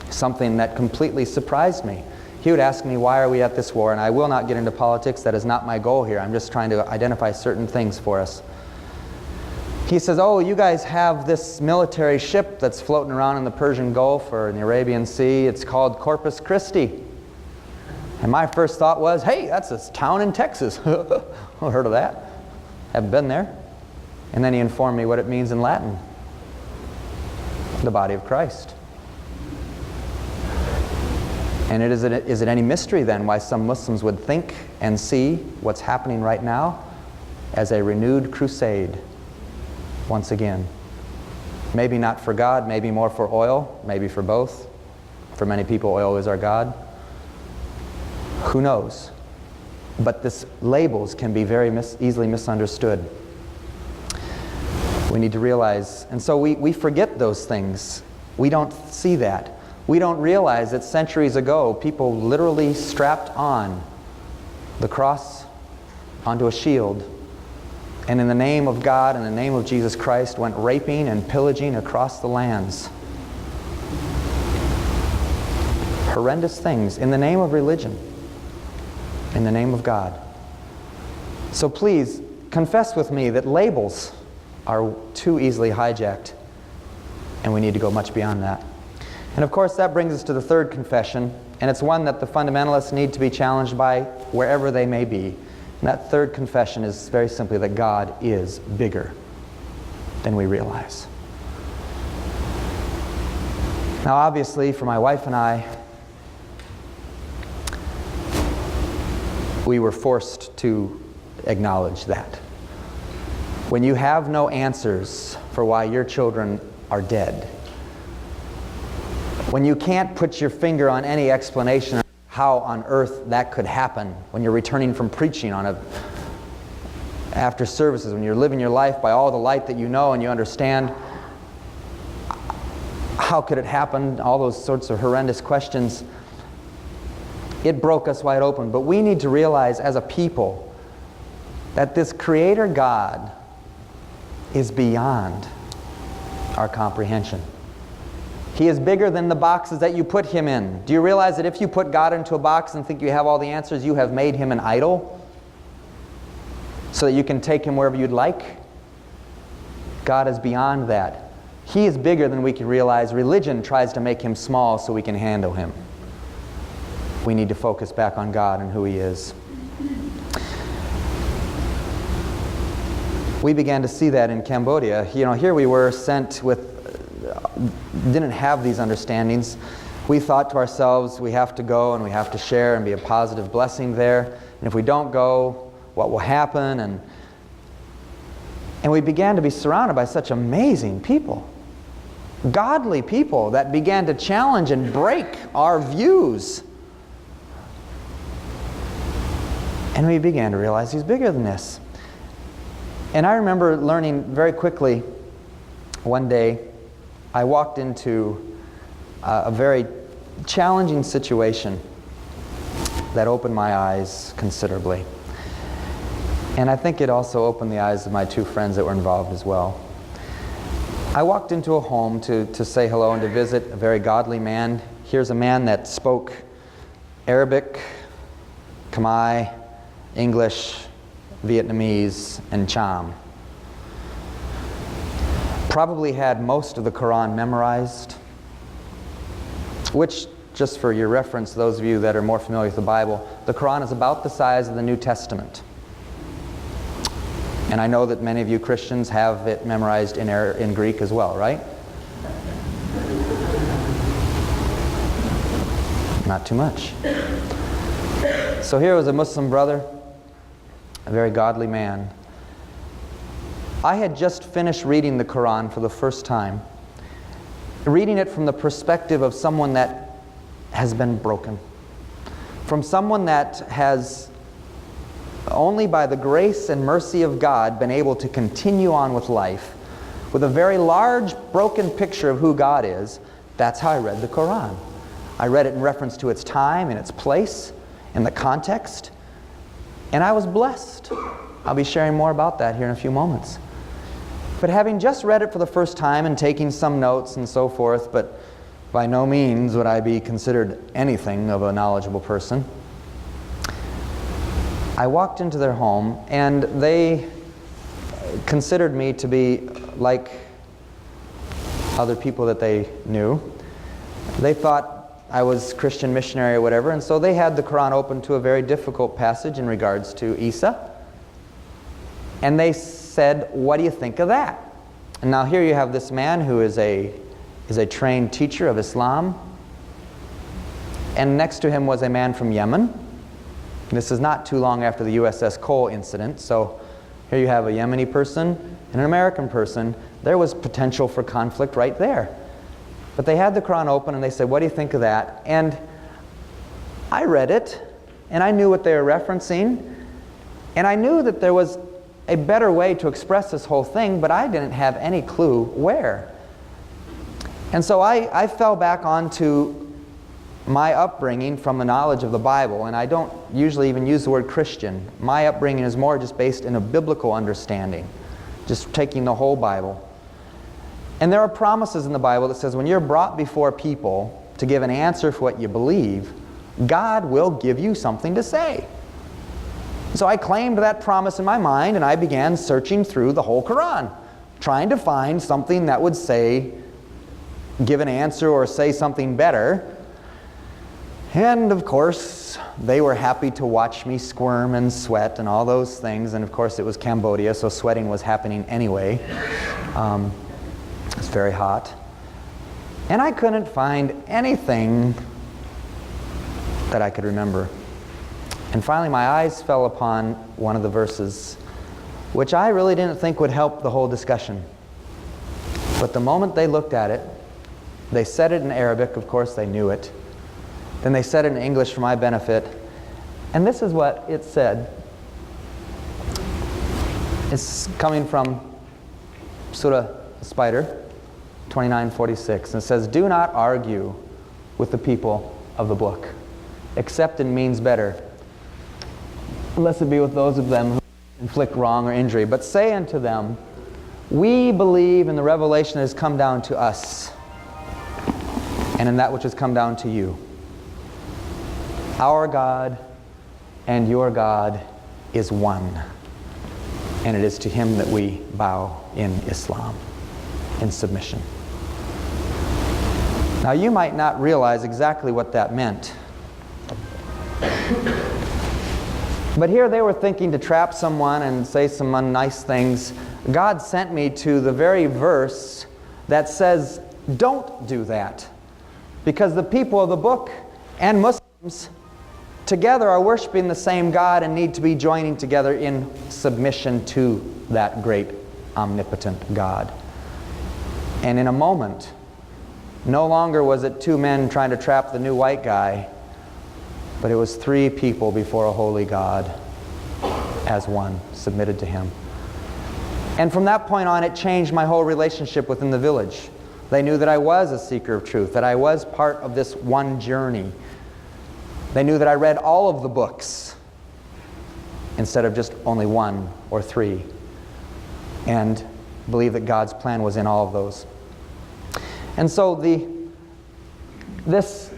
something that completely surprised me. He would ask me, why are we at this war? And I will not get into politics. That is not my goal here. I'm just trying to identify certain things for us. He says, oh, you guys have this military ship that's floating around in the Persian Gulf or in the Arabian Sea. It's called Corpus Christi. And my first thought was, hey, that's a town in Texas. I've heard of that. Haven't been there. And then he informed me what it means in Latin. The body of Christ. And is it any mystery then why some Muslims would think and see what's happening right now as a renewed crusade once again? Maybe not for God, maybe more for oil, maybe for both. For many people, oil is our God. Who knows? But this labels can be very easily misunderstood. We need to realize, and so we forget those things. We don't see that. We don't realize that centuries ago, people literally strapped on the cross onto a shield, and in the name of God, in the name of Jesus Christ, went raping and pillaging across the lands. Horrendous things in the name of religion, in the name of God. So please, confess with me that labels are too easily hijacked, and we need to go much beyond that. And of course, that brings us to the third confession, and it's one that the fundamentalists need to be challenged by wherever they may be. And that third confession is very simply that God is bigger than we realize. Now, obviously, for my wife and I, we were forced to acknowledge that. When you have no answers for why your children are dead, when you can't put your finger on any explanation of how on earth that could happen, when you're returning from preaching after services, when you're living your life by all the light that you know and you understand, how could it happen, all those sorts of horrendous questions, it broke us wide open. But we need to realize as a people that this Creator God is beyond our comprehension. He is bigger than the boxes that you put Him in. Do you realize that if you put God into a box and think you have all the answers, you have made Him an idol so that you can take Him wherever you'd like? God is beyond that. He is bigger than we can realize. Religion tries to make Him small so we can handle Him. We need to focus back on God and who He is. We began to see that in Cambodia. Here we were sent with, didn't have these understandings. We thought to ourselves, we have to go and we have to share and be a positive blessing there. And if we don't go, what will happen? And we began to be surrounded by such amazing people. Godly people that began to challenge and break our views. And we began to realize He's bigger than this. And I remember learning very quickly, one day, I walked into a very challenging situation that opened my eyes considerably. And I think it also opened the eyes of my two friends that were involved as well. I walked into a home to say hello and to visit a very godly man. Here's a man that spoke Arabic, Khmer, English, Vietnamese, and Cham. Probably had most of the Quran memorized. which, just for your reference, those of you that are more familiar with the Bible, the Quran is about the size of the New Testament. And I know that many of you Christians have it memorized in Greek as well, right? Not too much. So here was a Muslim brother, a very godly man. I had just finished reading the Quran for the first time, reading it from the perspective of someone that has been broken, from someone that has only by the grace and mercy of God been able to continue on with life with a very large broken picture of who God is. That's how I read the Quran. I read it in reference to its time and its place and the context, and I was blessed. I'll be sharing more about that here in a few moments. But having just read it for the first time and taking some notes and so forth, but by no means would I be considered anything of a knowledgeable person, I walked into their home, and they considered me to be like other people that they knew. They thought I was Christian missionary or whatever, and so they had the Quran open to a very difficult passage in regards to Isa. And they said, "What do you think of that?" And now here you have this man who is a trained teacher of Islam, and next to him was a man from Yemen. This is not too long after the USS Cole incident, so here you have a Yemeni person and an American person. There was potential for conflict right there. But they had the Quran open and they said, "What do you think of that?" And I read it, and I knew what they were referencing, and I knew that there was a better way to express this whole thing, but I didn't have any clue where. And so I fell back onto my upbringing from the knowledge of the Bible, and I don't usually even use the word Christian. My upbringing is more just based in a biblical understanding, just taking the whole Bible. And there are promises in the Bible that says when you're brought before people to give an answer for what you believe, God will give you something to say. So I claimed that promise in my mind, and I began searching through the whole Quran, trying to find something that would say, give an answer or say something better. And of course, they were happy to watch me squirm and sweat and all those things. And of course, it was Cambodia, so sweating was happening anyway. It's very hot. And I couldn't find anything that I could remember. And finally, my eyes fell upon one of the verses, which I really didn't think would help the whole discussion. But the moment they looked at it, they said it in Arabic. Of course, they knew it. Then they said it in English for my benefit. And this is what it said. It's coming from Surah Spider 29:46. And it says, "Do not argue with the people of the book, except in means better, lest it be with those of them who inflict wrong or injury. But say unto them, we believe in the revelation that has come down to us, and in that which has come down to you. Our God and your God is one, and it is to Him that we bow in Islam, in submission." Now you might not realize exactly what that meant. But here they were thinking to trap someone and say some unnice things. God sent me to the very verse that says, don't do that. Because the people of the book and Muslims together are worshiping the same God and need to be joining together in submission to that great omnipotent God. And in a moment, no longer was it two men trying to trap the new white guy, but it was three people before a holy God as one, submitted to Him. And from that point on, it changed my whole relationship within the village. They knew that I was a seeker of truth, that I was part of this one journey. They knew that I read all of the books instead of just only one or three, and believed that God's plan was in all of those. And so this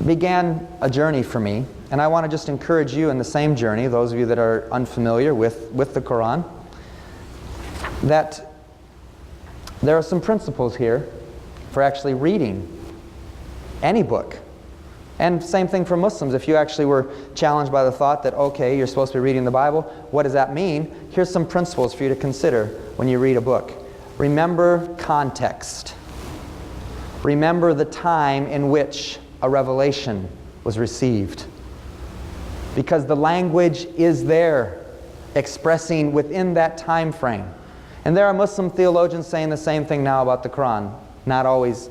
began a journey for me, and I want to just encourage you in the same journey, those of you that are unfamiliar with the Quran, that there are some principles here for actually reading Any book. And same thing for Muslims. If you actually were challenged by the thought that, okay, you're supposed to be reading the Bible, what does that mean? Here's some principles for you to consider when you read a book. Remember context. Remember the time in which a revelation was received. Because the language is there, expressing within that time frame. And there are Muslim theologians saying the same thing now about the Quran. Not always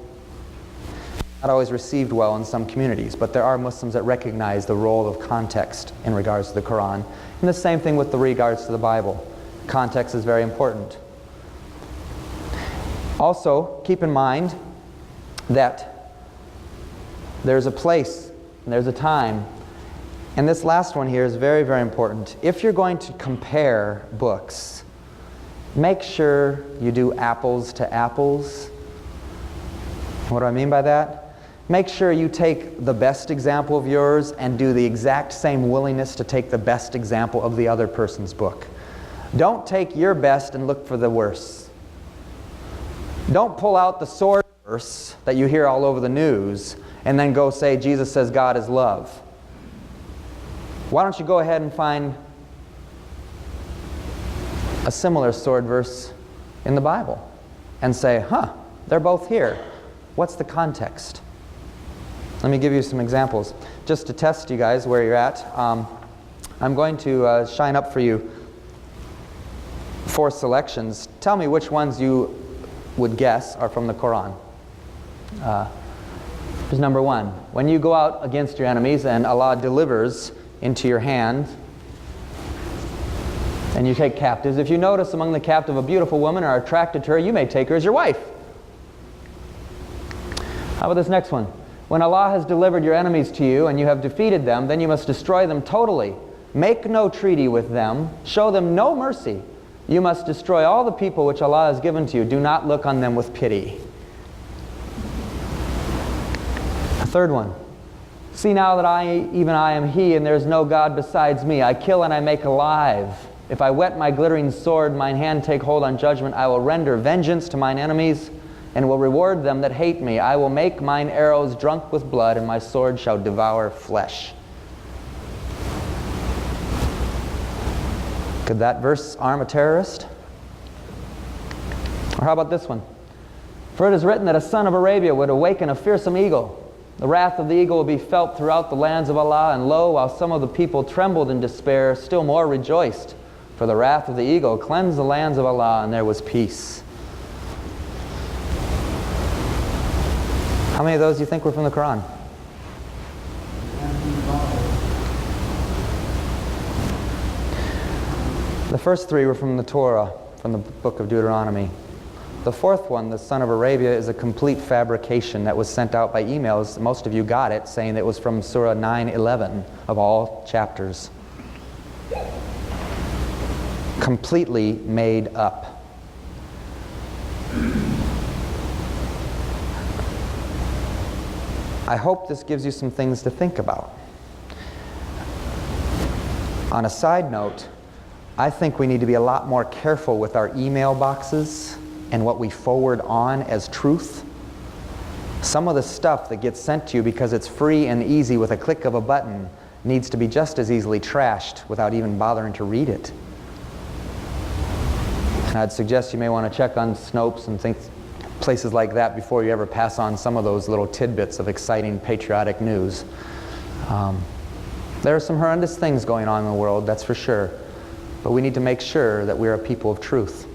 received well in some communities, but there are Muslims that recognize the role of context in regards to the Quran. And the same thing with the regards to the Bible. Context is very important. Also, keep in mind that there's a place and there's a time. And this last one here is very, very important. If you're going to compare books, make sure you do apples to apples. What do I mean by that? Make sure you take the best example of yours and do the exact same willingness to take the best example of the other person's book. Don't take your best and look for the worst. Don't pull out the sword verse that you hear all over the news and then go say Jesus says God is love. Why don't you go ahead and find a similar sword verse in the Bible and say, they're both here. What's the context? Let me give you some examples. Just to test you guys where you're at, I'm going to shine up for you 4 selections. Tell me which ones you would guess are from the Quran. Here's number 1. When you go out against your enemies and Allah delivers into your hand and you take captives, if you notice among the captive a beautiful woman or are attracted to her, you may take her as your wife. How about this next one? When Allah has delivered your enemies to you and you have defeated them, then you must destroy them totally. Make no treaty with them. Show them no mercy. You must destroy all the people which Allah has given to you. Do not look on them with pity. A third one. See now that even I am He, and there is no God besides me. I kill and I make alive. If I whet my glittering sword, mine hand take hold on judgment, I will render vengeance to mine enemies, and will reward them that hate me. I will make mine arrows drunk with blood, and my sword shall devour flesh. Could that verse arm a terrorist? Or how about this one? For it is written that a son of Arabia would awaken a fearsome eagle. The wrath of the eagle will be felt throughout the lands of Allah, and lo, while some of the people trembled in despair, still more rejoiced. For the wrath of the eagle cleansed the lands of Allah, and there was peace. How many of those do you think were from the Quran? The first 3 were from the Torah, from the book of Deuteronomy. The 4th one, the son of Arabia, is a complete fabrication that was sent out by emails. Most of you got it, saying it was from Surah 9:11 of all chapters. Completely made up. I hope this gives you some things to think about. On a side note, I think we need to be a lot more careful with our email boxes and what we forward on as truth. Some of the stuff that gets sent to you because it's free and easy with a click of a button needs to be just as easily trashed without even bothering to read it. And I'd suggest you may want to check on Snopes and places like that before you ever pass on some of those little tidbits of exciting patriotic news. There are some horrendous things going on in the world, that's for sure. But we need to make sure that we're a people of truth.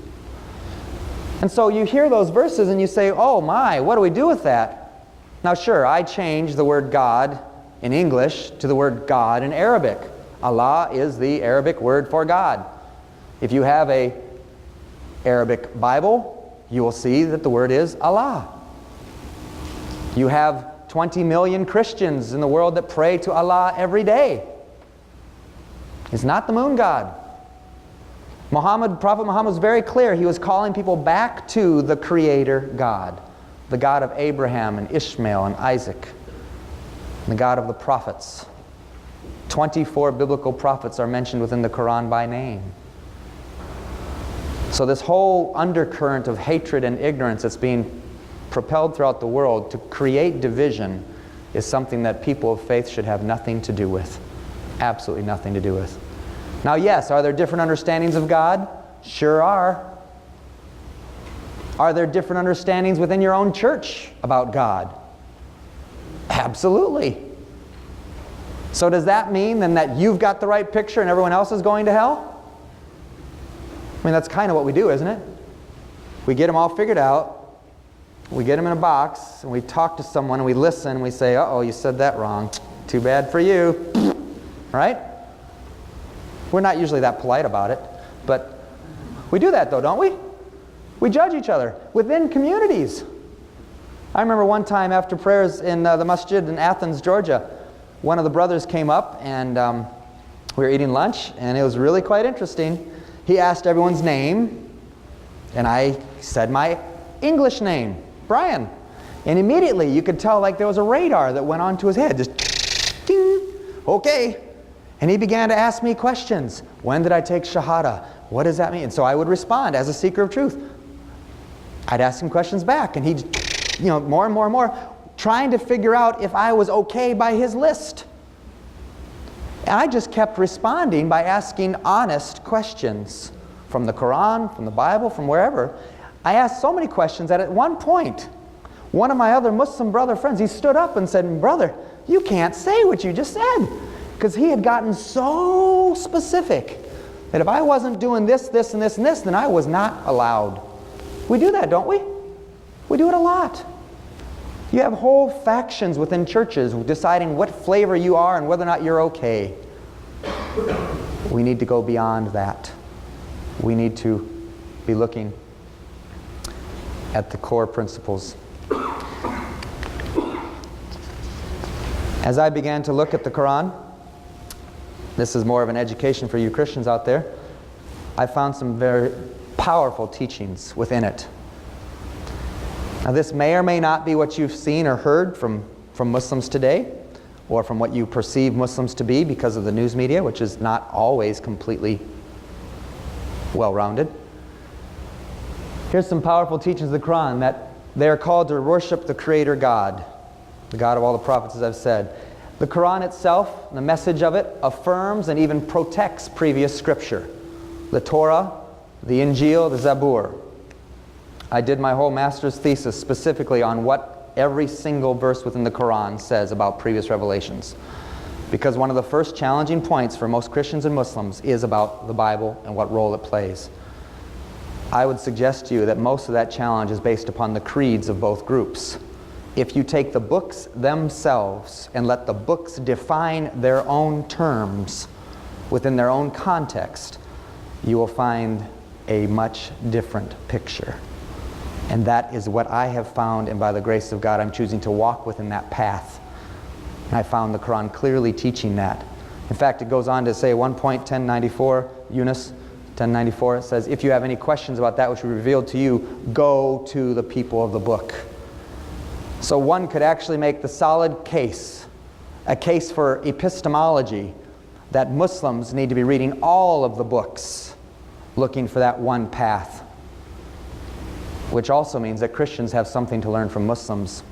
And so you hear those verses and you say, oh my, what do we do with that? Now sure, I changed the word God in English to the word God in Arabic. Allah is the Arabic word for God. If you have a Arabic Bible, you will see that the word is Allah. You have 20 million Christians in the world that pray to Allah every day. It's not the moon god. Prophet Muhammad was very clear. He was calling people back to the Creator God, the God of Abraham and Ishmael and Isaac, the God of the prophets. 24 biblical prophets are mentioned within the Quran by name. So this whole undercurrent of hatred and ignorance that's being propelled throughout the world to create division is something that people of faith should have nothing to do with. Absolutely nothing to do with. Now, yes, are there different understandings of God? Sure are. Are there different understandings within your own church about God? Absolutely. So does that mean then that you've got the right picture and everyone else is going to hell? I mean, that's kind of what we do, isn't it? We get them all figured out, we get them in a box, and we talk to someone and we listen and we say, uh-oh, you said that wrong. Too bad for you. Right? We're not usually that polite about it, but we do that though, don't we? We judge each other within communities. I remember one time after prayers in the masjid in Athens, Georgia, one of the brothers came up and we were eating lunch, and it was really quite interesting. He asked everyone's name, and I said my English name, Brian. And immediately you could tell like there was a radar that went onto his head. Just ding, okay. And he began to ask me questions. When did I take Shahada? What does that mean? And so I would respond as a seeker of truth. I'd ask him questions back, and he'd, more and more and more, trying to figure out if I was okay by his list. And I just kept responding by asking honest questions from the Quran, from the Bible, from wherever. I asked so many questions that at one point, one of my other Muslim brother friends, he stood up and said, "Brother, you can't say what you just said." Because he had gotten so specific that if I wasn't doing this, this, and this, and this, then I was not allowed. We do that, don't we? We do it a lot. You have whole factions within churches deciding what flavor you are and whether or not you're okay. We need to go beyond that. We need to be looking at the core principles. As I began to look at the Quran, this is more of an education for you Christians out there, I found some very powerful teachings within it. Now this may or may not be what you've seen or heard from Muslims today, or from what you perceive Muslims to be because of the news media, which is not always completely well-rounded. Here's some powerful teachings of the Quran, that they are called to worship the Creator God, the God of all the prophets, as I've said. The Quran itself, the message of it, affirms and even protects previous scripture. The Torah, the Injil, the Zabur. I did my whole master's thesis specifically on what every single verse within the Quran says about previous revelations. Because one of the first challenging points for most Christians and Muslims is about the Bible and what role it plays. I would suggest to you that most of that challenge is based upon the creeds of both groups. If you take the books themselves and let the books define their own terms within their own context, you will find a much different picture. And that is what I have found, and by the grace of God, I'm choosing to walk within that path. And I found the Quran clearly teaching that. In fact, it goes on to say, 1094, Yunus 1094, it says, if you have any questions about that which we revealed to you, go to the people of the book. So one could actually make the solid case, a case for epistemology, that Muslims need to be reading all of the books, looking for that one path. Which also means that Christians have something to learn from Muslims,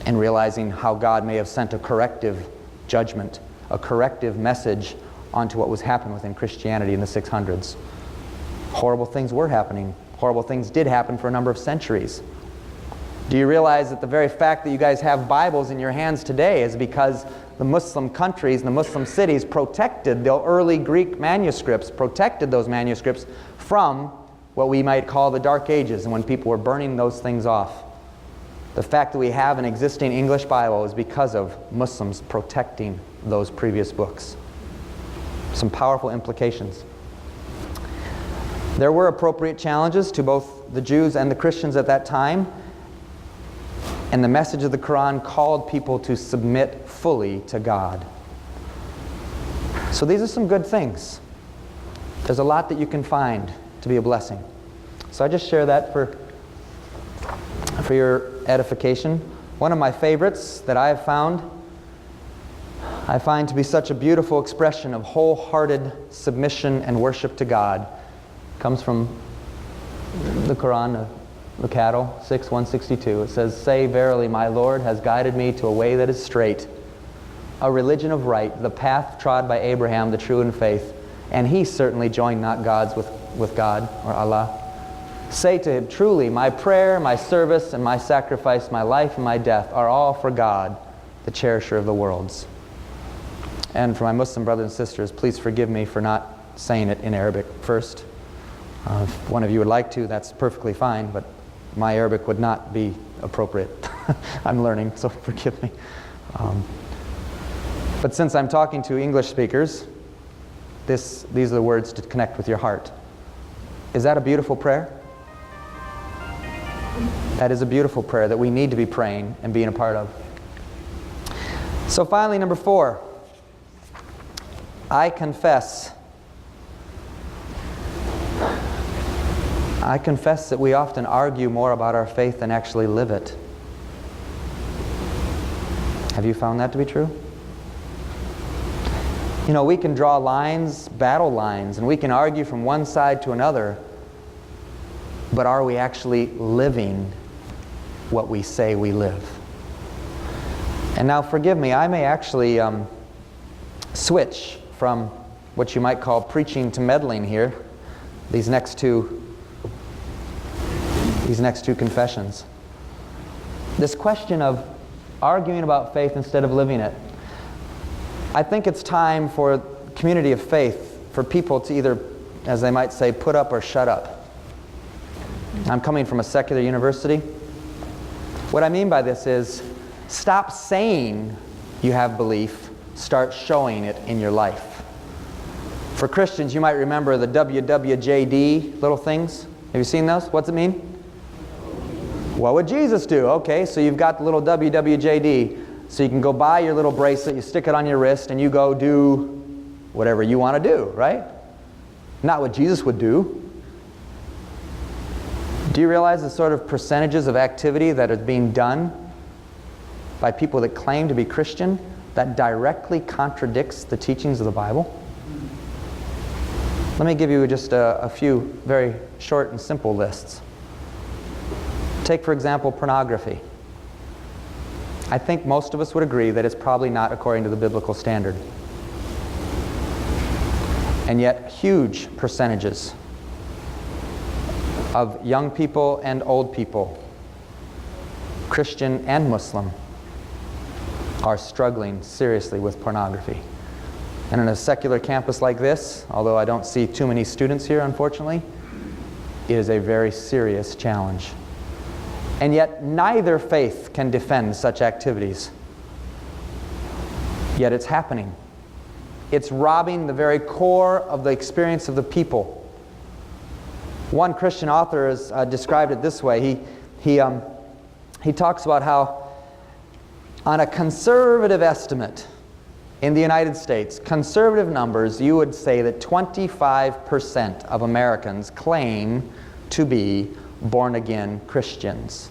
and realizing how God may have sent a corrective judgment, a corrective message onto what was happening within Christianity in the 600s. Horrible things were happening. Horrible things did happen for a number of centuries. Do you realize that the very fact that you guys have Bibles in your hands today is because the Muslim countries and the Muslim cities protected the early Greek manuscripts, protected those manuscripts from what we might call the Dark Ages, and when people were burning those things off. The fact that we have an existing English Bible is because of Muslims protecting those previous books. Some powerful implications. There were appropriate challenges to both the Jews and the Christians at that time, and the message of the Quran called people to submit fully to God. So these are some good things. There's a lot that you can find to be a blessing. So I just share that for your edification. One of my favorites that I have found, I find to be such a beautiful expression of wholehearted submission and worship to God, comes from the Quran, the cattle, 6:162. It says, "Say verily, my Lord has guided me to a way that is straight, a religion of right, the path trod by Abraham, the true in faith. And he certainly joined not gods with God," or Allah. "Say to him, truly, my prayer, my service, and my sacrifice, my life and my death are all for God, the cherisher of the worlds." And for my Muslim brothers and sisters, please forgive me for not saying it in Arabic first. If one of you would like to, that's perfectly fine, but my Arabic would not be appropriate. I'm learning, so forgive me. But since I'm talking to English speakers, these are the words to connect with your heart. Is that a beautiful prayer? That is a beautiful prayer that we need to be praying and being a part of. So finally, number 4, I confess. I confess that we often argue more about our faith than actually live it. Have you found that to be true? You know, we can draw lines, battle lines, and we can argue from one side to another, but are we actually living what we say we live? And now forgive me, I may actually switch from what you might call preaching to meddling here, these next two confessions. This question of arguing about faith instead of living it. I think it's time for community of faith, for people to either, as they might say, put up or shut up. I'm coming from a secular university. What I mean by this is, stop saying you have belief, start showing it in your life. For Christians, you might remember the WWJD little things. Have you seen those? What's it mean? What would Jesus do? Okay, so you've got the little WWJD. So you can go buy your little bracelet, you stick it on your wrist, and you go do whatever you want to do, right? Not what Jesus would do. Do you realize the sort of percentages of activity that is being done by people that claim to be Christian that directly contradicts the teachings of the Bible? Let me give you just a few very short and simple lists. Take, for example, pornography. I think most of us would agree that it's probably not according to the biblical standard. And yet, huge percentages of young people and old people, Christian and Muslim, are struggling seriously with pornography. And in a secular campus like this, although I don't see too many students here, unfortunately, it is a very serious challenge. And yet neither faith can defend such activities. Yet it's happening. It's robbing the very core of the experience of the people. One Christian author has described it this way. He talks about how, on a conservative estimate in the United States, conservative numbers, you would say that 25% of Americans claim to be born-again Christians.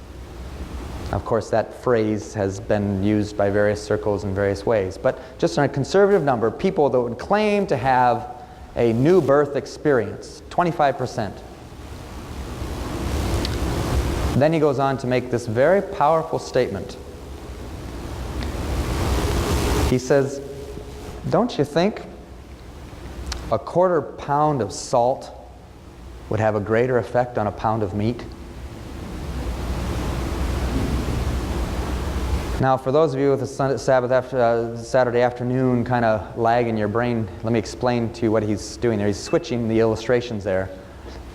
Of course, that phrase has been used by various circles in various ways. But just on a conservative number, people that would claim to have a new birth experience, 25%. Then he goes on to make this very powerful statement. He says, "Don't you think a quarter pound of salt would have a greater effect on a pound of meat?" Now, for those of you with a Saturday afternoon kind of lag in your brain, let me explain to you what he's doing there. He's switching the illustrations there.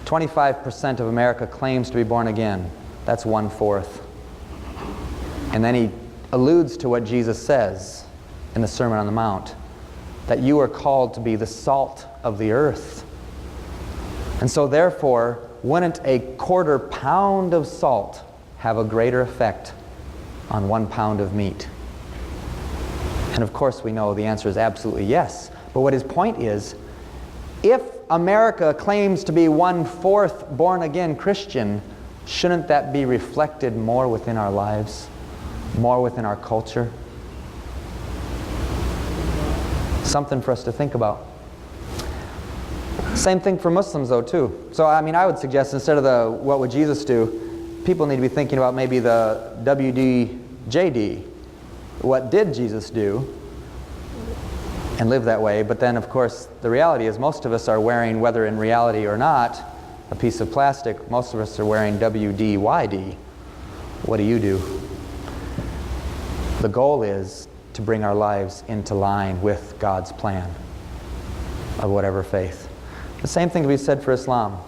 25% of America claims to be born again. That's 1/4. And then he alludes to what Jesus says in the Sermon on the Mount, that you are called to be the salt of the earth. And so therefore, wouldn't a quarter pound of salt have a greater effect on 1 pound of meat? And of course we know the answer is absolutely yes. But what his point is, if America claims to be 1/4 born-again Christian, shouldn't that be reflected more within our lives, more within our culture? Something for us to think about. Same thing for Muslims though too. So I mean, I would suggest instead of the what would Jesus do, people need to be thinking about maybe the WDJD. What did Jesus do? And live that way. But then, of course, the reality is most of us are wearing, whether in reality or not, a piece of plastic. Most of us are wearing WDYD. What do you do? The goal is to bring our lives into line with God's plan of whatever faith. The same thing can be said for Islam.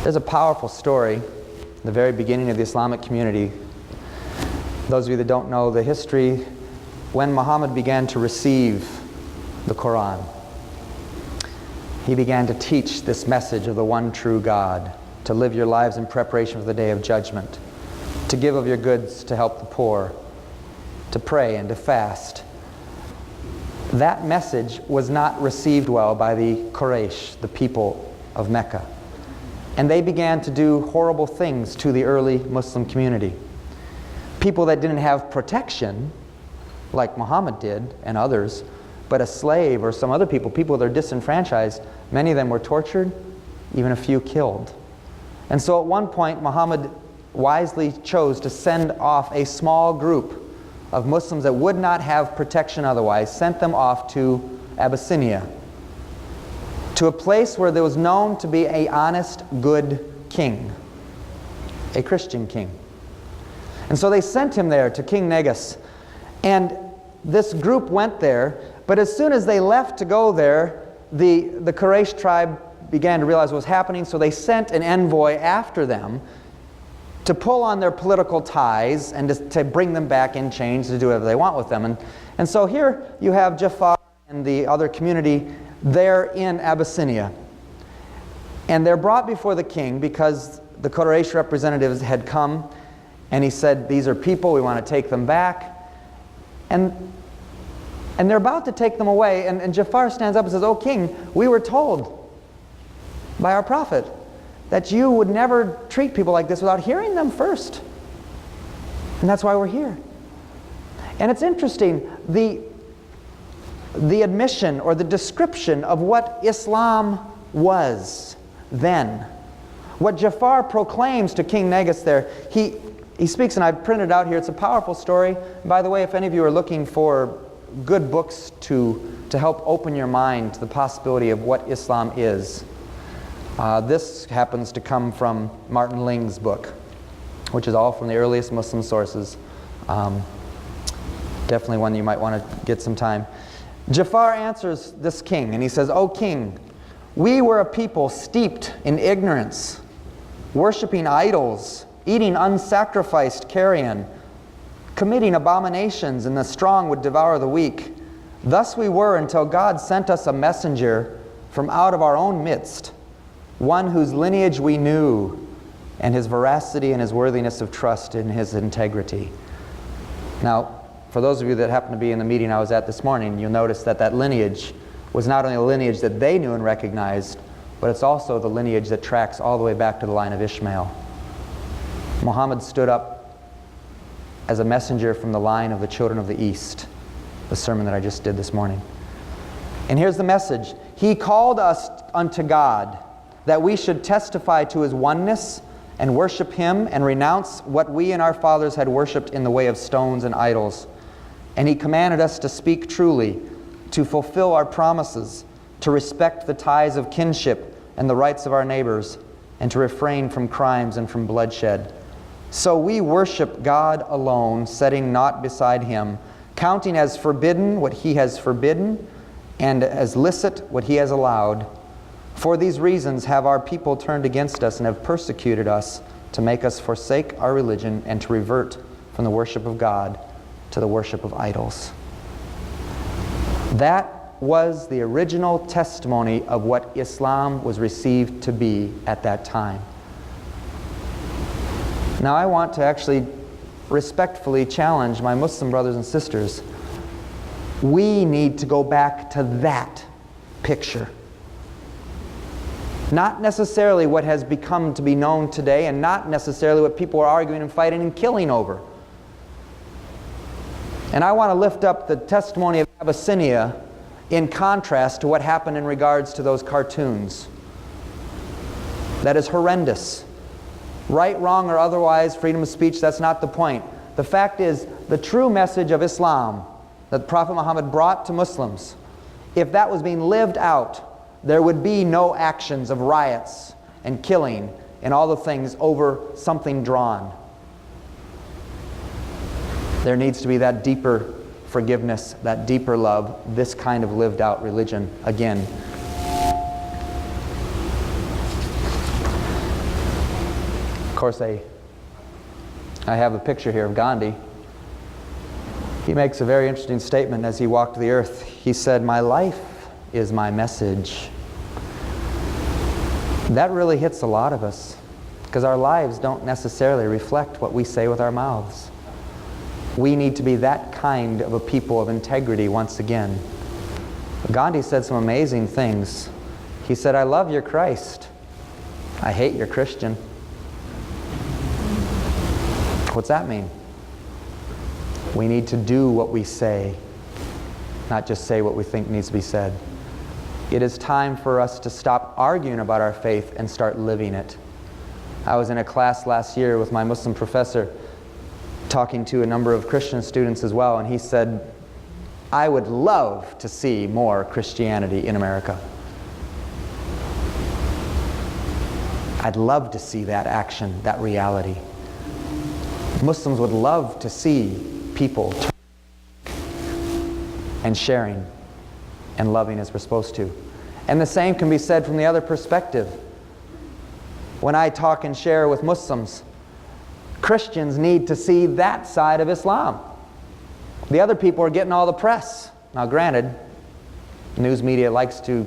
There's a powerful story, the very beginning of the Islamic community. Those of you that don't know the history, when Muhammad began to receive the Quran, he began to teach this message of the one true God, to live your lives in preparation for the day of judgment, to give of your goods to help the poor, to pray and to fast. That message was not received well by the Quraysh, the people of Mecca. And they began to do horrible things to the early Muslim community. People that didn't have protection, like Muhammad did and others, but a slave or some other people that are disenfranchised, many of them were tortured, even a few killed. And so at one point, Muhammad wisely chose to send off a small group of Muslims that would not have protection otherwise, sent them off to Abyssinia, to a place where there was known to be an honest, good king, a Christian king. And so they sent him there to King Negus. And this group went there, but as soon as they left to go there, the Quraysh tribe began to realize what was happening, so they sent an envoy after them to pull on their political ties and to bring them back in chains to do whatever they want with them. And so here you have Jafar and the other community there in Abyssinia. And they're brought before the king because the Quraysh representatives had come, and he said, these are people, we want to take them back. And they're about to take them away, and Jafar stands up and says, "O king, we were told by our prophet that you would never treat people like this without hearing them first. And that's why we're here." And it's interesting, the admission or the description of what Islam was then. What Jafar proclaims to King Negus there, he speaks, and I've printed it out here. It's a powerful story. By the way, if any of you are looking for good books to help open your mind to the possibility of what Islam is, this happens to come from Martin Ling's book, which is all from the earliest Muslim sources. Definitely one you might want to get some time. Jafar answers this king, and he says, "O king, we were a people steeped in ignorance, worshiping idols, eating unsacrificed carrion, committing abominations, and the strong would devour the weak. Thus we were until God sent us a messenger from out of our own midst, one whose lineage we knew, and his veracity and his worthiness of trust in his integrity." Now, for those of you that happen to be in the meeting I was at this morning, you'll notice that that lineage was not only a lineage that they knew and recognized, but it's also the lineage that tracks all the way back to the line of Ishmael. Muhammad stood up as a messenger from the line of the children of the East, the sermon that I just did this morning. And here's the message. He called us unto God, that we should testify to his oneness and worship him and renounce what we and our fathers had worshipped in the way of stones and idols. And he commanded us to speak truly, to fulfill our promises, to respect the ties of kinship and the rights of our neighbors, and to refrain from crimes and from bloodshed. So we worship God alone, setting naught beside him, counting as forbidden what he has forbidden, and as licit what he has allowed. For these reasons have our people turned against us and have persecuted us, to make us forsake our religion and to revert from the worship of God to the worship of idols. That was the original testimony of what Islam was received to be at that time. Now I want to actually respectfully challenge my Muslim brothers and sisters. We need to go back to that picture. Not necessarily what has become to be known today, and not necessarily what people are arguing and fighting and killing over. And I want to lift up the testimony of Abyssinia in contrast to what happened in regards to those cartoons. That is horrendous. Right, wrong, or otherwise, freedom of speech, that's not the point. The fact is, the true message of Islam that Prophet Muhammad brought to Muslims, if that was being lived out, there would be no actions of riots and killing and all the things over something drawn. There needs to be that deeper forgiveness, that deeper love, this kind of lived out religion again. Of course, I have a picture here of Gandhi. He makes a very interesting statement as he walked the earth. He said, "My life is my message." That really hits a lot of us, because our lives don't necessarily reflect what we say with our mouths. We need to be that kind of a people of integrity once again. Gandhi said some amazing things. He said, "I love your Christ. I hate your Christian." What's that mean? We need to do what we say, not just say what we think needs to be said. It is time for us to stop arguing about our faith and start living it. I was in a class last year with my Muslim professor talking to a number of Christian students as well, and he said, "I would love to see more Christianity in America. I'd love to see that action, that reality." Muslims would love to see people and sharing and loving as we're supposed to. And the same can be said from the other perspective. When I talk and share with Muslims, Christians need to see that side of Islam. The other people are getting all the press. Now granted, news media likes to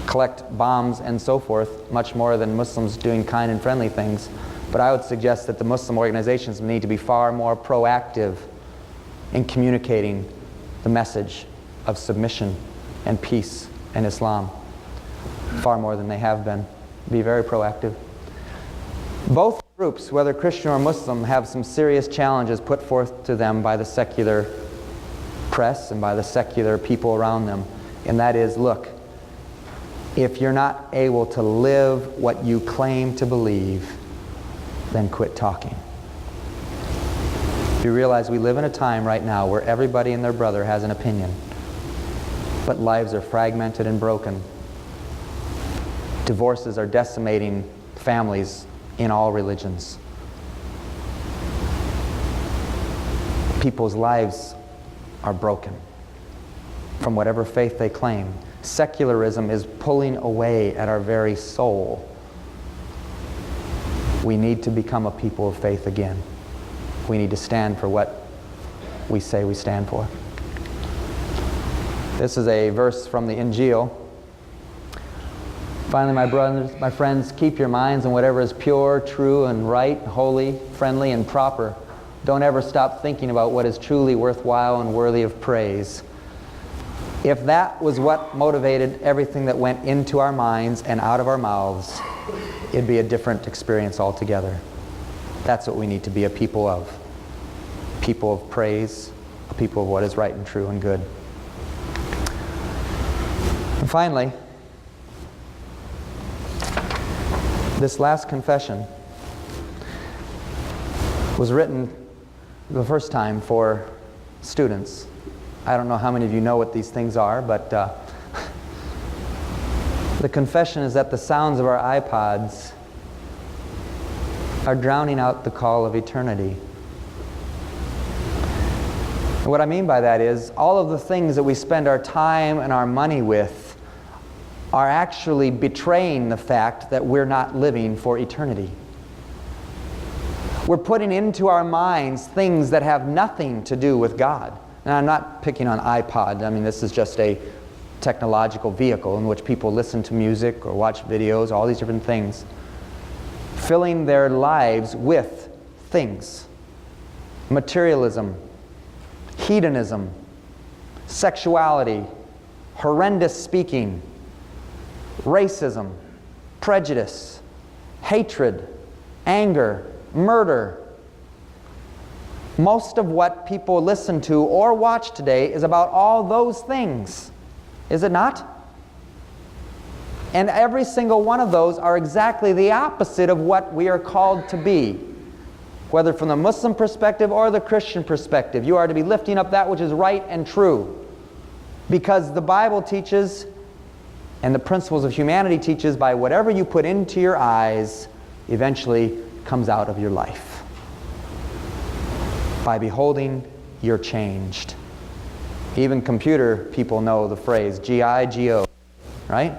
collect bombs and so forth much more than Muslims doing kind and friendly things. But I would suggest that the Muslim organizations need to be far more proactive in communicating the message of submission and peace and Islam, far more than they have been. Be very proactive. Both groups, whether Christian or Muslim, have some serious challenges put forth to them by the secular press and by the secular people around them. And that is, look, if you're not able to live what you claim to believe, then quit talking. You realize we live in a time right now where everybody and their brother has an opinion, but lives are fragmented and broken. Divorces are decimating families in all religions. People's lives are broken from whatever faith they claim. Secularism is pulling away at our very soul. We need to become a people of faith again. We need to stand for what we say we stand for. This is a verse from the Injil. Finally, my brothers, my friends, keep your minds on whatever is pure, true, and right, holy, friendly, and proper. Don't ever stop thinking about what is truly worthwhile and worthy of praise. If that was what motivated everything that went into our minds and out of our mouths, it'd be a different experience altogether. That's what we need to be a people of. People of praise, a people of what is right and true and good. And finally, this last confession was written the first time for students. I don't know how many of you know what these things are, but the confession is that the sounds of our iPods are drowning out the call of eternity. And what I mean by that is all of the things that we spend our time and our money with are actually betraying the fact that we're not living for eternity. We're putting into our minds things that have nothing to do with God. And I'm not picking on iPod. I mean, this is just a technological vehicle in which people listen to music or watch videos, all these different things, filling their lives with things. Materialism, hedonism, sexuality, horrendous speaking, racism, prejudice, hatred, anger, murder. Most of what people listen to or watch today is about all those things. Is it not? And every single one of those are exactly the opposite of what we are called to be. Whether from the Muslim perspective or the Christian perspective, you are to be lifting up that which is right and true. Because the Bible teaches, and the principles of humanity teaches, by whatever you put into your eyes, eventually comes out of your life. By beholding, you're changed. Even computer people know the phrase G-I-G-O, right?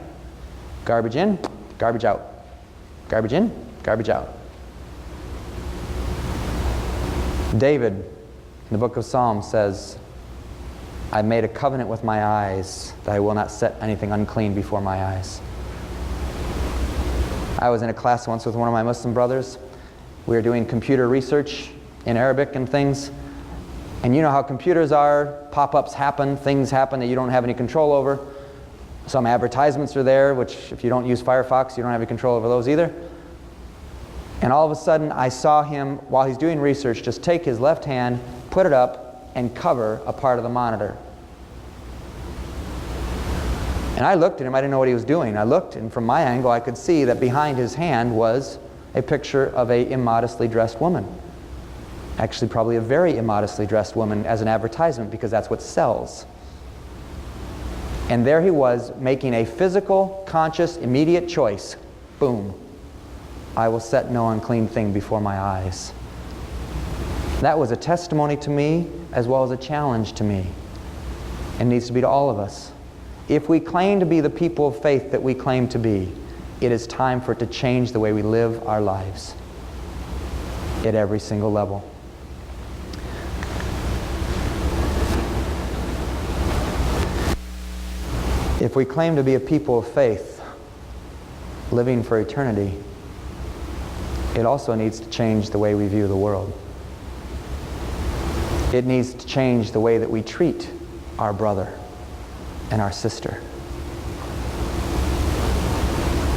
Garbage in, garbage out. Garbage in, garbage out. David, in the book of Psalms, says, I made a covenant with my eyes that I will not set anything unclean before my eyes. I was in a class once with one of my Muslim brothers. We were doing computer research in Arabic and things. And you know how computers are, pop-ups happen, things happen that you don't have any control over. Some advertisements are there, which if you don't use Firefox, you don't have any control over those either. And all of a sudden, I saw him, while he's doing research, just take his left hand, put it up, and cover a part of the monitor. And I looked at him, I didn't know what he was doing. I looked, and from my angle, I could see that behind his hand was a picture of an immodestly dressed woman. Actually, probably a very immodestly dressed woman as an advertisement, because that's what sells. And there he was, making a physical, conscious, immediate choice. Boom. I will set no unclean thing before my eyes. That was a testimony to me, as well as a challenge to me. And needs to be to all of us. If we claim to be the people of faith that we claim to be, it is time for it to change the way we live our lives at every single level. If we claim to be a people of faith, living for eternity, it also needs to change the way we view the world. It needs to change the way that we treat our brother and our sister.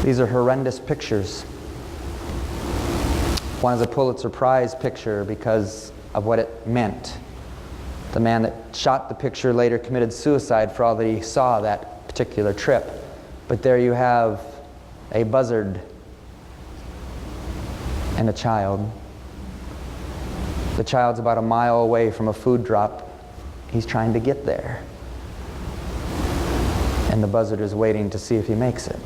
These are horrendous pictures. One is a Pulitzer Prize picture because of what it meant. The man that shot the picture later committed suicide for all that he saw that particular trip. But there you have a buzzard and a child. The child's about a mile away from a food drop. He's trying to get there. And the buzzard is waiting to see if he makes it.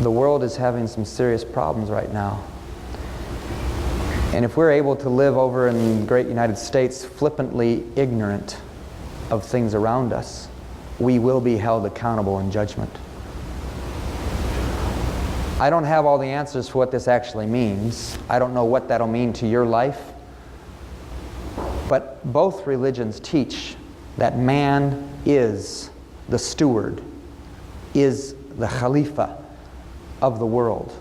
The world is having some serious problems right now. And if we're able to live over in the great United States flippantly ignorant of things around us, we will be held accountable in judgment. I don't have all the answers for what this actually means. I don't know what that'll mean to your life. But both religions teach that man is the steward, is the Khalifa of the world.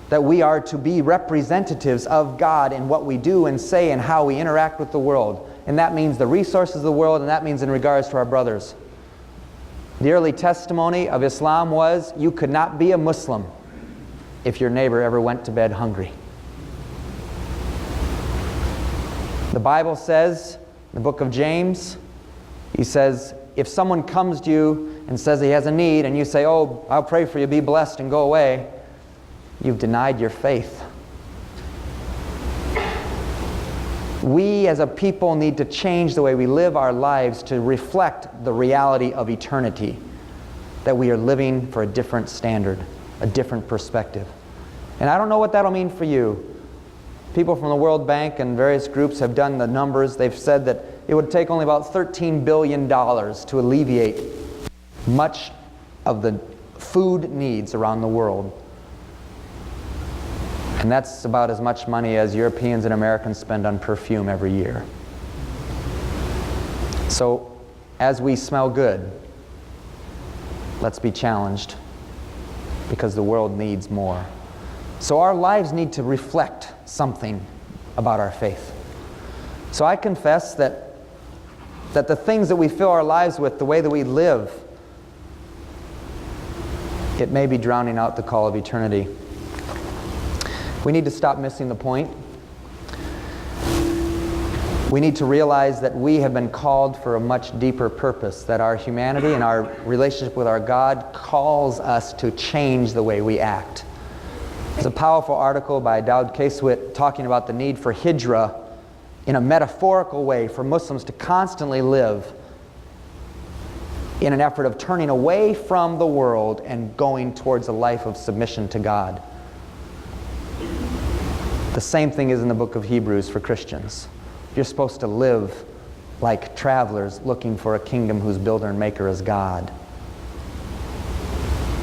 That we are to be representatives of God in what we do and say and how we interact with the world. And that means the resources of the world, and that means in regards to our brothers. The early testimony of Islam was, you could not be a Muslim if your neighbor ever went to bed hungry. The Bible says, in the book of James, he says, if someone comes to you and says he has a need, and you say, oh, I'll pray for you, be blessed, and go away, you've denied your faith. We as a people need to change the way we live our lives to reflect the reality of eternity, that we are living for a different standard, a different perspective. And I don't know what that'll mean for you. People from the World Bank and various groups have done the numbers. They've said that it would take only about $13 billion to alleviate much of the food needs around the world. And that's about as much money as Europeans and Americans spend on perfume every year. So, as we smell good, let's be challenged, because the world needs more. So our lives need to reflect something about our faith. So I confess that the things that we fill our lives with, the way that we live, it may be drowning out the call of eternity. We need to stop missing the point. We need to realize that we have been called for a much deeper purpose, that our humanity and our relationship with our God calls us to change the way we act. There's a powerful article by Dowd Casewit talking about the need for hijrah in a metaphorical way for Muslims to constantly live in an effort of turning away from the world and going towards a life of submission to God. The same thing is in the book of Hebrews for Christians. You're supposed to live like travelers looking for a kingdom whose builder and maker is God.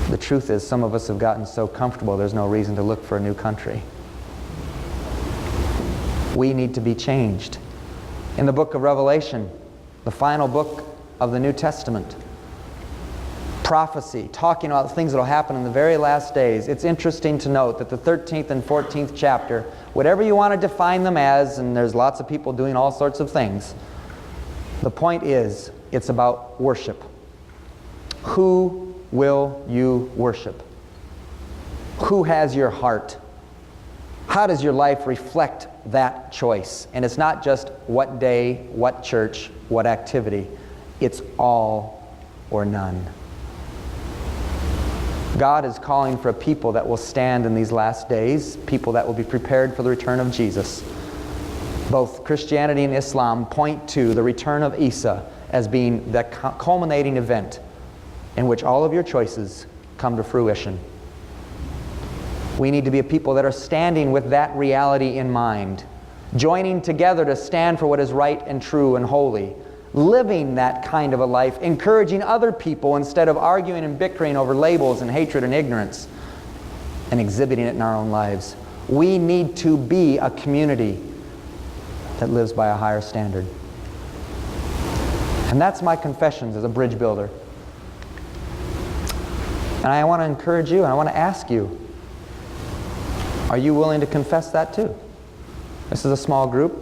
The truth is, some of us have gotten so comfortable there's no reason to look for a new country. We need to be changed. In the book of Revelation, the final book of the New Testament, prophecy, talking about the things that will happen in the very last days, it's interesting to note that the 13th and 14th chapter, whatever you want to define them as, and there's lots of people doing all sorts of things, the point is, it's about worship. Who will you worship? Who has your heart? How does your life reflect that choice? And it's not just what day, what church, what activity. It's all or none. God is calling for a people that will stand in these last days, people that will be prepared for the return of Jesus. Both Christianity and Islam point to the return of Isa as being the culminating event in which all of your choices come to fruition. We need to be a people that are standing with that reality in mind, joining together to stand for what is right and true and holy, living that kind of a life, encouraging other people instead of arguing and bickering over labels and hatred and ignorance, and exhibiting it in our own lives. We need to be a community that lives by a higher standard. And that's my confessions as a bridge builder. And I want to encourage you, and I want to ask you, are you willing to confess that too? This is a small group,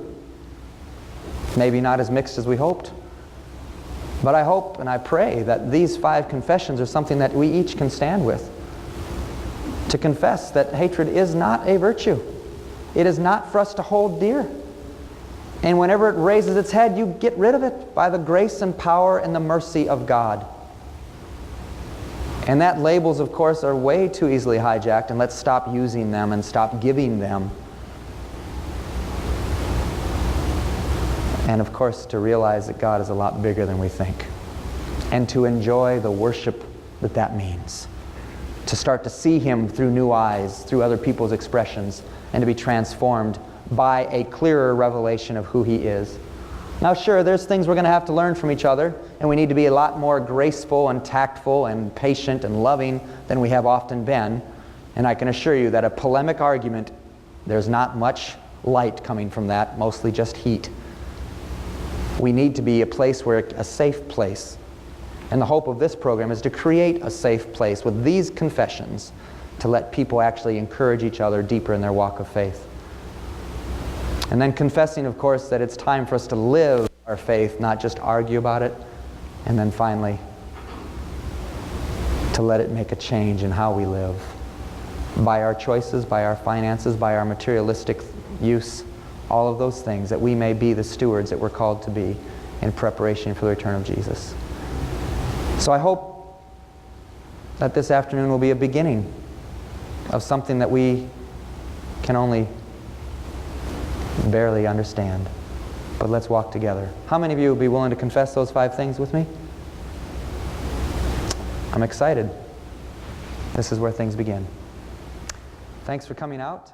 maybe not as mixed as we hoped. But I hope and I pray that these 5 confessions are something that we each can stand with. To confess that hatred is not a virtue. It is not for us to hold dear. And whenever it raises its head, you get rid of it by the grace and power and the mercy of God. And that labels, of course, are way too easily hijacked, and let's stop using them and stop giving them. And of course, to realize that God is a lot bigger than we think. And to enjoy the worship that that means. To start to see Him through new eyes, through other people's expressions, and to be transformed by a clearer revelation of who He is. Now sure, there's things we're going to have to learn from each other, and we need to be a lot more graceful and tactful and patient and loving than we have often been. And I can assure you that a polemic argument, there's not much light coming from that, mostly just heat. We need to be a place where, a safe place. And the hope of this program is to create a safe place with these confessions to let people actually encourage each other deeper in their walk of faith. And then confessing, of course, that it's time for us to live our faith, not just argue about it. And then finally, to let it make a change in how we live. By our choices, by our finances, by our materialistic use, all of those things, that we may be the stewards that we're called to be in preparation for the return of Jesus. So I hope that this afternoon will be a beginning of something that we can only barely understand. But let's walk together. How many of you would be willing to confess those 5 things with me? I'm excited. This is where things begin. Thanks for coming out.